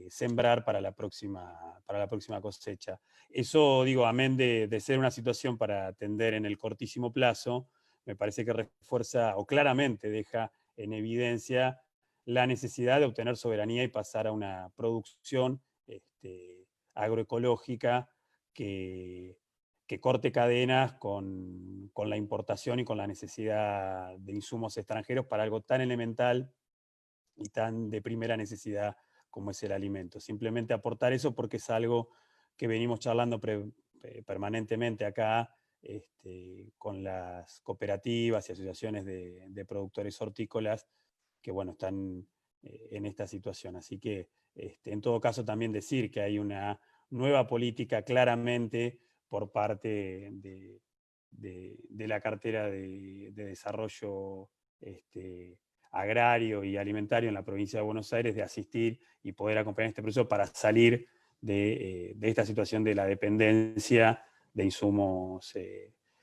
sembrar para la próxima cosecha. Eso, digo, amén de ser una situación para atender en el cortísimo plazo, me parece que refuerza o claramente deja en evidencia la necesidad de obtener soberanía y pasar a una producción agroecológica que que corte cadenas con la importación y con la necesidad de insumos extranjeros para algo tan elemental y tan de primera necesidad como es el alimento. Simplemente aportar eso porque es algo que venimos charlando permanentemente acá, con las cooperativas y asociaciones de productores hortícolas que, bueno, están en esta situación. Así que, en todo caso, también decir que hay una nueva política claramente por parte de la cartera de desarrollo agrario y alimentario en la provincia de Buenos Aires, de asistir y poder acompañar este proceso para salir de esta situación de la dependencia de insumos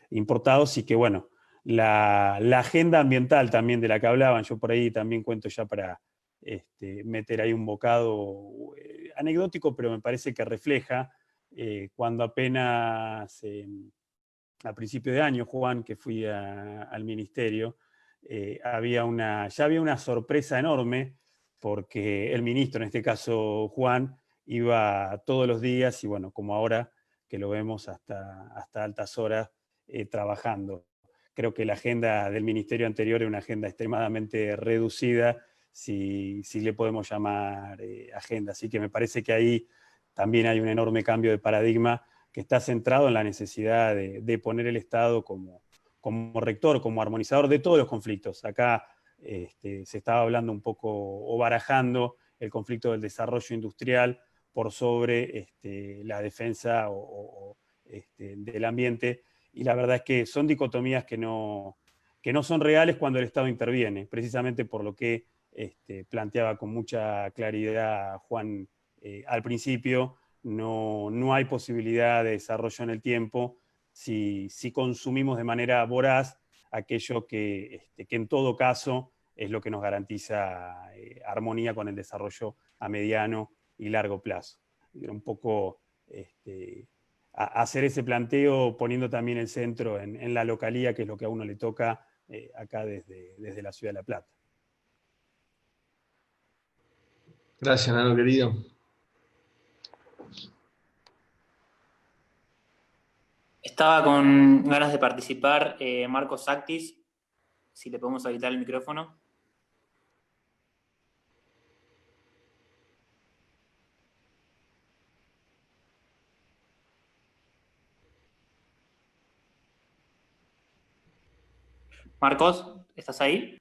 importados, y que, bueno, la agenda ambiental también de la que hablaban, yo por ahí también cuento ya para meter ahí un bocado anecdótico, pero me parece que refleja cuando apenas a principio de año, Juan, que fui al ministerio, ya había una sorpresa enorme, porque el ministro, en este caso Juan, iba todos los días, y bueno, como ahora que lo vemos hasta altas horas trabajando. Creo que la agenda del ministerio anterior era una agenda extremadamente reducida, si le podemos llamar agenda. Así que me parece que ahí también hay un enorme cambio de paradigma que está centrado en la necesidad de poner el Estado como rector, como armonizador de todos los conflictos. Acá se estaba hablando un poco, o barajando, el conflicto del desarrollo industrial por sobre la defensa del ambiente, y la verdad es que son dicotomías que no son reales cuando el Estado interviene, precisamente por lo que planteaba con mucha claridad Juan al principio. No hay posibilidad de desarrollo en el tiempo si consumimos de manera voraz aquello que en todo caso es lo que nos garantiza armonía con el desarrollo a mediano y largo plazo. Era un poco hacer ese planteo poniendo también el centro en la localía, que es lo que a uno le toca acá desde la ciudad de La Plata. Gracias, Nano, querido. Estaba con ganas de participar Marcos Actis, si le podemos habilitar el micrófono. Marcos, ¿estás ahí?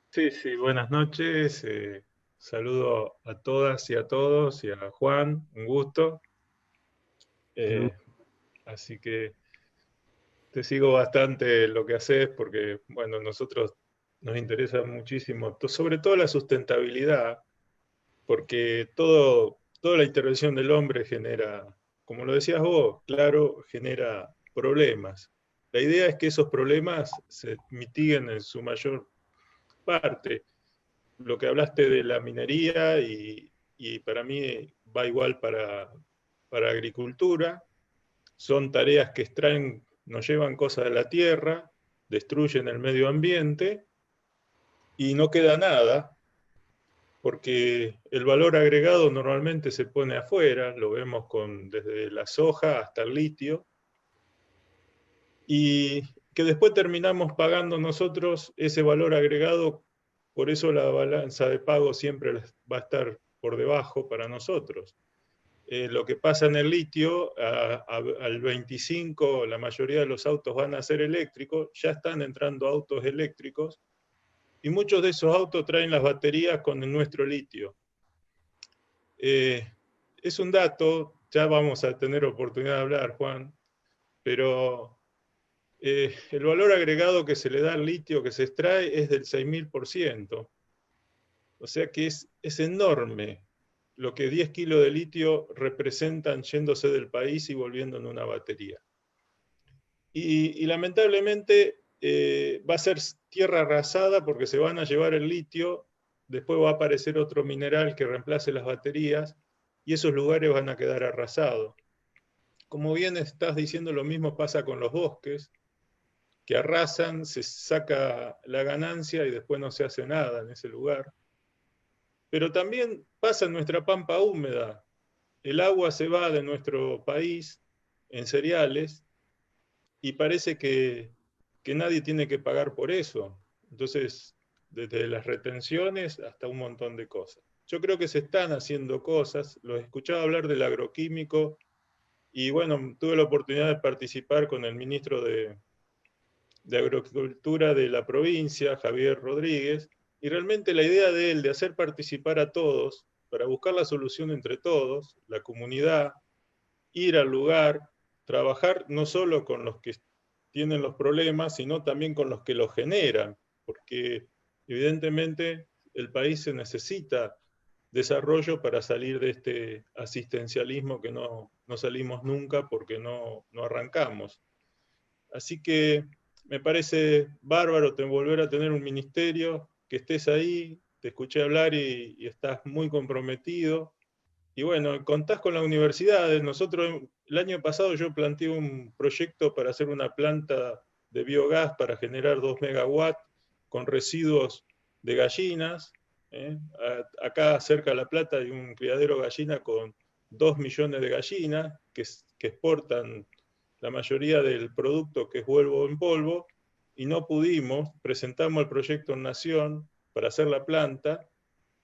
Sí, buenas noches. Saludo a todas y a todos, y a Juan, un gusto. Así que te sigo bastante lo que haces, porque, bueno, nosotros nos interesa muchísimo, sobre todo la sustentabilidad, porque toda la intervención del hombre genera, como lo decías vos, claro, genera problemas. La idea es que esos problemas se mitiguen en su mayor parte. Lo que hablaste de la minería, y para mí va igual para agricultura, son tareas que nos llevan cosas de la tierra, destruyen el medio ambiente, y no queda nada, porque el valor agregado normalmente se pone afuera, lo vemos desde la soja hasta el litio, y que después terminamos pagando nosotros ese valor agregado. Por eso la balanza de pago siempre va a estar por debajo para nosotros. Lo que pasa en el litio, al 25 la mayoría de los autos van a ser eléctricos, ya están entrando autos eléctricos, y muchos de esos autos traen las baterías con nuestro litio. Es un dato, ya vamos a tener oportunidad de hablar, Juan, pero el valor agregado que se le da al litio que se extrae es del 6.000%. O sea que es enorme lo que 10 kilos de litio representan yéndose del país y volviendo en una batería. Y lamentablemente va a ser tierra arrasada, porque se van a llevar el litio, después va a aparecer otro mineral que reemplace las baterías, y esos lugares van a quedar arrasados. Como bien estás diciendo, lo mismo pasa con los bosques, que arrasan, se saca la ganancia y después no se hace nada en ese lugar. Pero también pasa en nuestra pampa húmeda. El agua se va de nuestro país en cereales, y parece que nadie tiene que pagar por eso. Entonces, desde las retenciones hasta un montón de cosas. Yo creo que se están haciendo cosas, los he escuchado hablar del agroquímico, y bueno, tuve la oportunidad de participar con el ministro de Agricultura de la provincia, Javier Rodríguez, y realmente la idea de él de hacer participar a todos, para buscar la solución entre todos, la comunidad, ir al lugar, trabajar no solo con los que tienen los problemas, sino también con los que los generan, porque evidentemente el país se necesita desarrollo para salir de este asistencialismo que no salimos nunca porque no arrancamos. Así que me parece bárbaro volver a tener un ministerio, que estés ahí, te escuché hablar y estás muy comprometido. Y bueno, contás con las universidades. Nosotros, el año pasado yo planteé un proyecto para hacer una planta de biogás para generar 2 megawatts con residuos de gallinas. Acá cerca de La Plata hay un criadero gallina con 2 millones de gallinas que exportan la mayoría del producto, que es huevo en polvo, y no pudimos. Presentamos el proyecto en Nación para hacer la planta,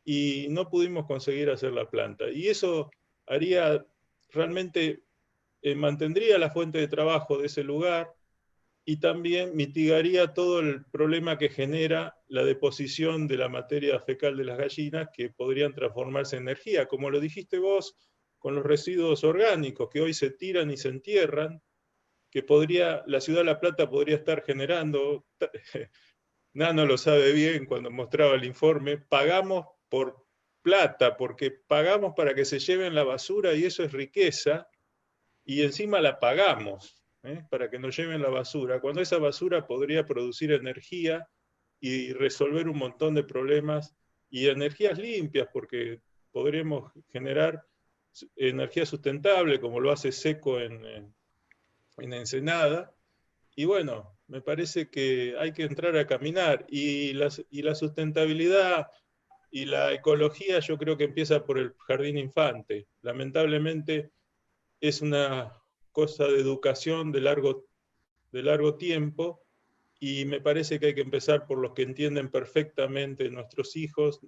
y no pudimos conseguir hacer la planta. Y eso haría, realmente mantendría la fuente de trabajo de ese lugar, y también mitigaría todo el problema que genera la deposición de la materia fecal de las gallinas, que podrían transformarse en energía, como lo dijiste vos, con los residuos orgánicos que hoy se tiran y se entierran, que la ciudad de La Plata podría estar generando. Nano lo sabe bien cuando mostraba el informe, pagamos por plata, porque pagamos para que se lleven la basura, y eso es riqueza, y encima la pagamos para que nos lleven la basura, cuando esa basura podría producir energía y resolver un montón de problemas, y energías limpias, porque podremos generar energía sustentable, como lo hace Seco en Ensenada. Y bueno, me parece que hay que entrar a caminar, y la sustentabilidad y la ecología yo creo que empieza por el jardín infante. Lamentablemente es una cosa de educación de largo tiempo, y me parece que hay que empezar por los que entienden perfectamente. Nuestros hijos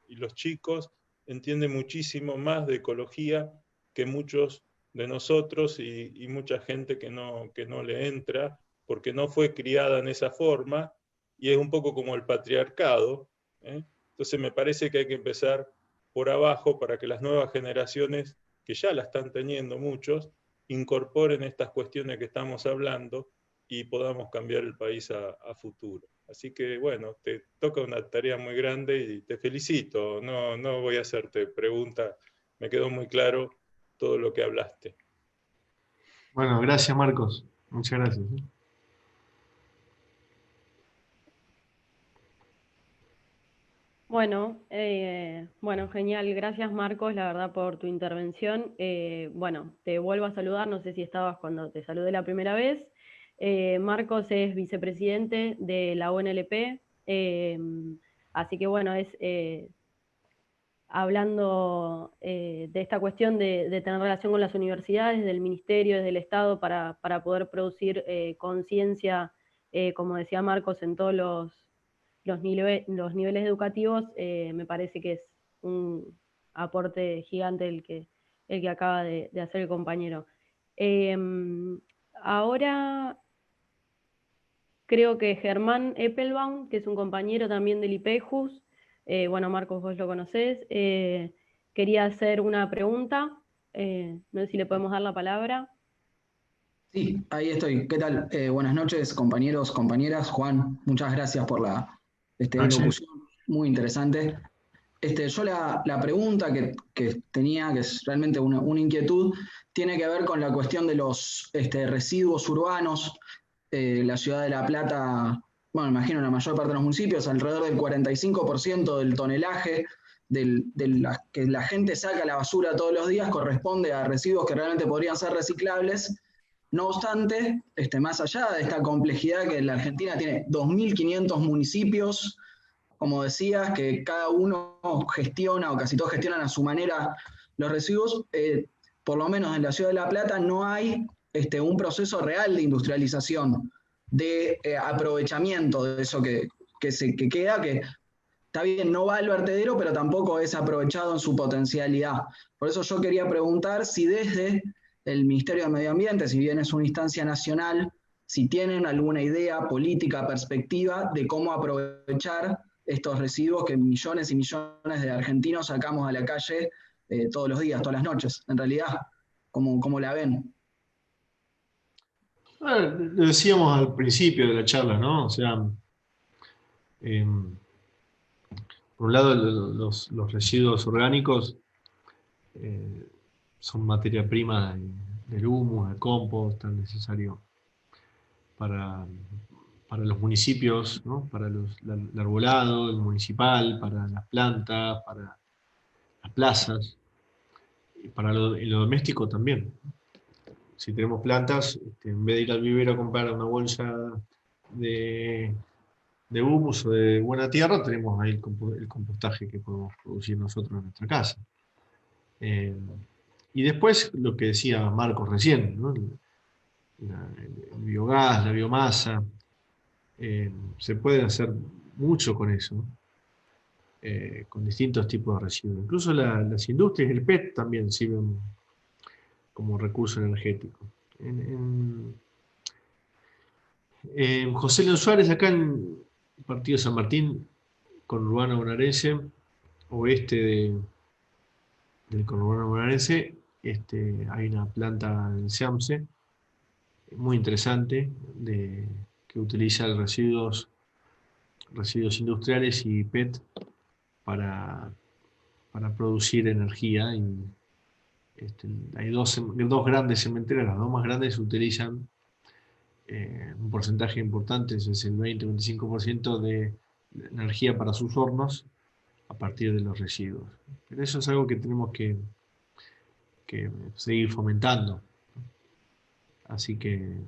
y los chicos entienden muchísimo más de ecología que muchos de nosotros, y mucha gente que no le entra, porque no fue criada en esa forma, y es un poco como el patriarcado. Entonces me parece que hay que empezar por abajo para que las nuevas generaciones, que ya la están teniendo muchos, incorporen estas cuestiones que estamos hablando, y podamos cambiar el país a futuro. Así que bueno, te toca una tarea muy grande y te felicito. No voy a hacerte pregunta, me quedó muy claro todo lo que hablaste. Bueno, gracias Marcos, muchas gracias. Bueno, genial. Gracias, Marcos, la verdad, por tu intervención. Bueno, te vuelvo a saludar, no sé si estabas cuando te saludé la primera vez. Marcos es vicepresidente de la UNLP, así que bueno, es hablando de esta cuestión de tener relación con las universidades, del ministerio, desde el Estado, para poder producir conciencia, como decía Marcos, en todos los niveles educativos. Me parece que es un aporte gigante el que acaba de hacer el compañero. Ahora creo que Germán Eppelbaum, que es un compañero también del IPEJUS, bueno, Marcos, vos lo conocés, quería hacer una pregunta, no sé si le podemos dar la palabra. Sí, ahí estoy. ¿Qué tal? Buenas noches, compañeros, compañeras. Juan, muchas gracias por la locución, muy interesante. Yo la pregunta que tenía, que es realmente una inquietud, tiene que ver con la cuestión de los residuos urbanos. La ciudad de La Plata, bueno, imagino en la mayor parte de los municipios, alrededor del 45% del tonelaje que la gente saca a la basura todos los días corresponde a residuos que realmente podrían ser reciclables. No obstante, más allá de esta complejidad, que la Argentina tiene 2.500 municipios, como decías, que cada uno gestiona, o casi todos gestionan a su manera los residuos, por lo menos en la ciudad de La Plata no hay un proceso real de industrialización, de aprovechamiento de eso que queda, que está bien, no va al vertedero, pero tampoco es aprovechado en su potencialidad. Por eso yo quería preguntar si desde el Ministerio de Medio Ambiente, si bien es una instancia nacional, si tienen alguna idea, política, perspectiva de cómo aprovechar estos residuos que millones y millones de argentinos sacamos a la calle todos los días, todas las noches. En realidad, ¿cómo la ven? Lo decíamos al principio de la charla, ¿no? O sea, por un lado, los residuos orgánicos son materia prima del humus, del compost, tan necesario para los municipios, ¿no? Para el arbolado, el municipal, para las plantas, para las plazas, y para lo doméstico también. Si tenemos plantas, en vez de ir al vivero a comprar una bolsa de humus o de buena tierra, tenemos ahí el compostaje que podemos producir nosotros en nuestra casa. Y después lo que decía Marcos recién, ¿no? El biogás, la biomasa, se puede hacer mucho con eso, con distintos tipos de residuos. Incluso las industrias, el PET también sirven como recurso energético. José León Suárez, acá en el partido San Martín, conurbano bonaerense, oeste del conurbano bonaerense, hay una planta en Seamse, muy interesante, que utiliza residuos industriales y PET para producir energía. Y hay dos grandes cementeras, las dos más grandes utilizan un porcentaje importante, es el 20-25% de energía para sus hornos a partir de los residuos. Pero eso es algo que tenemos que seguir fomentando. Así que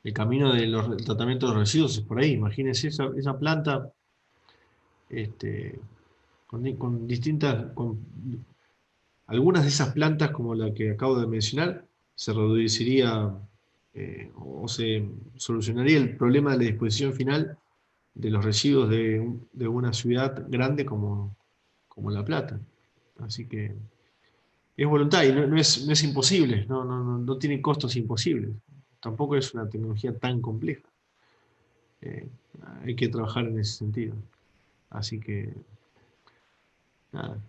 el camino del tratamiento de los residuos es por ahí. Imagínense esa planta con algunas de esas plantas, como la que acabo de mencionar, se reduciría o se solucionaría el problema de la disposición final de los residuos de una ciudad grande como La Plata. Así que es voluntad y no es imposible, no tiene costos imposibles. Tampoco es una tecnología tan compleja. Hay que trabajar en ese sentido. Así que nada,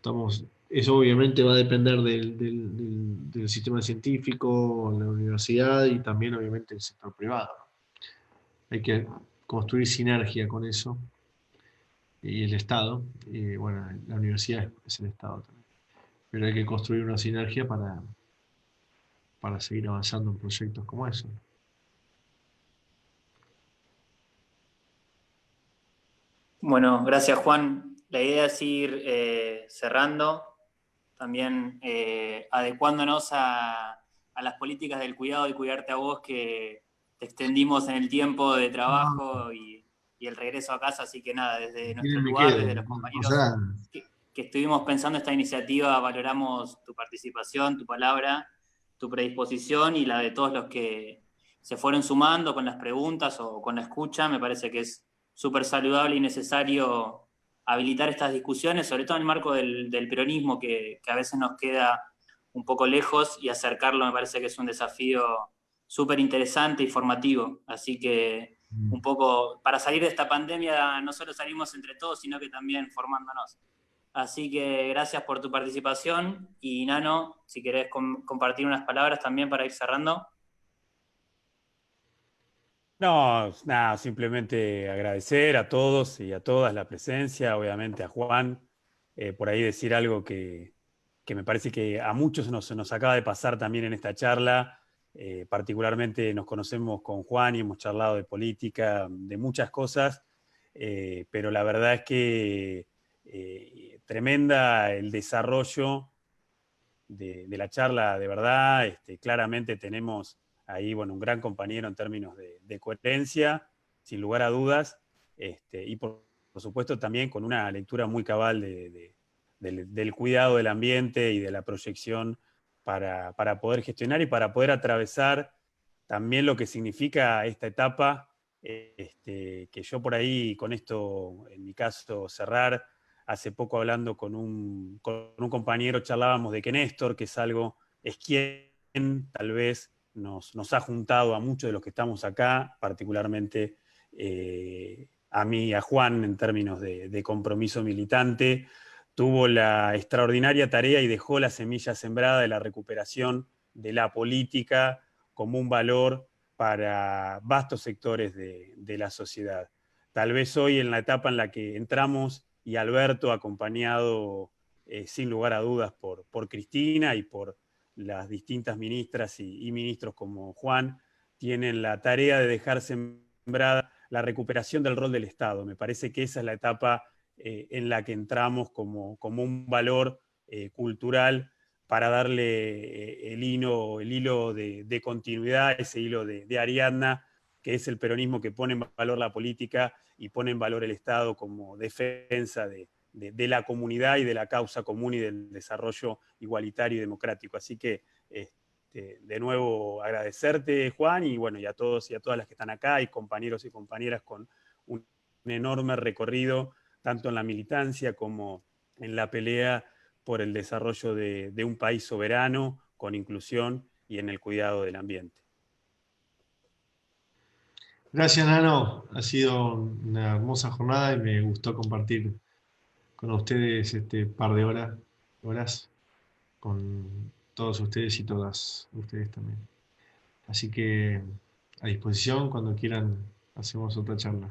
eso obviamente va a depender del sistema científico, la universidad y también obviamente el sector privado. Hay que construir sinergia con eso y el Estado, y bueno, la universidad es el Estado también. Pero hay que construir una sinergia para seguir avanzando en proyectos como eso. Bueno, gracias Juan. La idea es ir cerrando, también adecuándonos a las políticas del cuidado y cuidarte a vos que te extendimos en el tiempo de trabajo y el regreso a casa, así que nada, desde nuestro lugar, desde los compañeros que estuvimos pensando esta iniciativa, valoramos tu participación, tu palabra, tu predisposición y la de todos los que se fueron sumando con las preguntas o con la escucha. Me parece que es súper saludable y necesario habilitar estas discusiones, sobre todo en el marco del peronismo, que a veces nos queda un poco lejos, y acercarlo me parece que es un desafío súper interesante y formativo. Así que un poco para salir de esta pandemia no solo salimos entre todos, sino que también formándonos. Así que gracias por tu participación y Nano, si querés compartir unas palabras también para ir cerrando. No, nada, simplemente agradecer a todos y a todas la presencia, obviamente a Juan, por ahí decir algo que me parece que a muchos se nos acaba de pasar también en esta charla. Particularmente nos conocemos con Juan y hemos charlado de política, de muchas cosas, pero la verdad es que tremenda el desarrollo de la charla, de verdad. Claramente tenemos ahí, bueno, un gran compañero en términos de coherencia, sin lugar a dudas, y por supuesto también con una lectura muy cabal del cuidado del ambiente y de la proyección para poder gestionar y para poder atravesar también lo que significa esta etapa, que yo por ahí, con esto, en mi caso, cerrar, hace poco hablando con un compañero, charlábamos de que Néstor, que es quien tal vez nos ha juntado a muchos de los que estamos acá, particularmente a mí y a Juan en términos de compromiso militante, tuvo la extraordinaria tarea y dejó la semilla sembrada de la recuperación de la política como un valor para vastos sectores de la sociedad. Tal vez hoy, en la etapa en la que entramos, y Alberto, acompañado sin lugar a dudas por Cristina y por las distintas ministras y ministros como Juan, tienen la tarea de dejar sembrada la recuperación del rol del Estado. Me parece que esa es la etapa en la que entramos como un valor cultural para darle el hilo de continuidad, ese hilo de Ariadna, que es el peronismo que pone en valor la política y pone en valor el Estado como defensa de la comunidad y de la causa común y del desarrollo igualitario y democrático. Así que, de nuevo, agradecerte, Juan, y bueno, y a todos y a todas las que están acá, y compañeros y compañeras con un enorme recorrido, tanto en la militancia como en la pelea por el desarrollo de un país soberano, con inclusión y en el cuidado del ambiente. Gracias, Nano. Ha sido una hermosa jornada y me gustó compartir con ustedes este par de horas con todos ustedes y todas ustedes también. Así que a disposición, cuando quieran hacemos otra charla.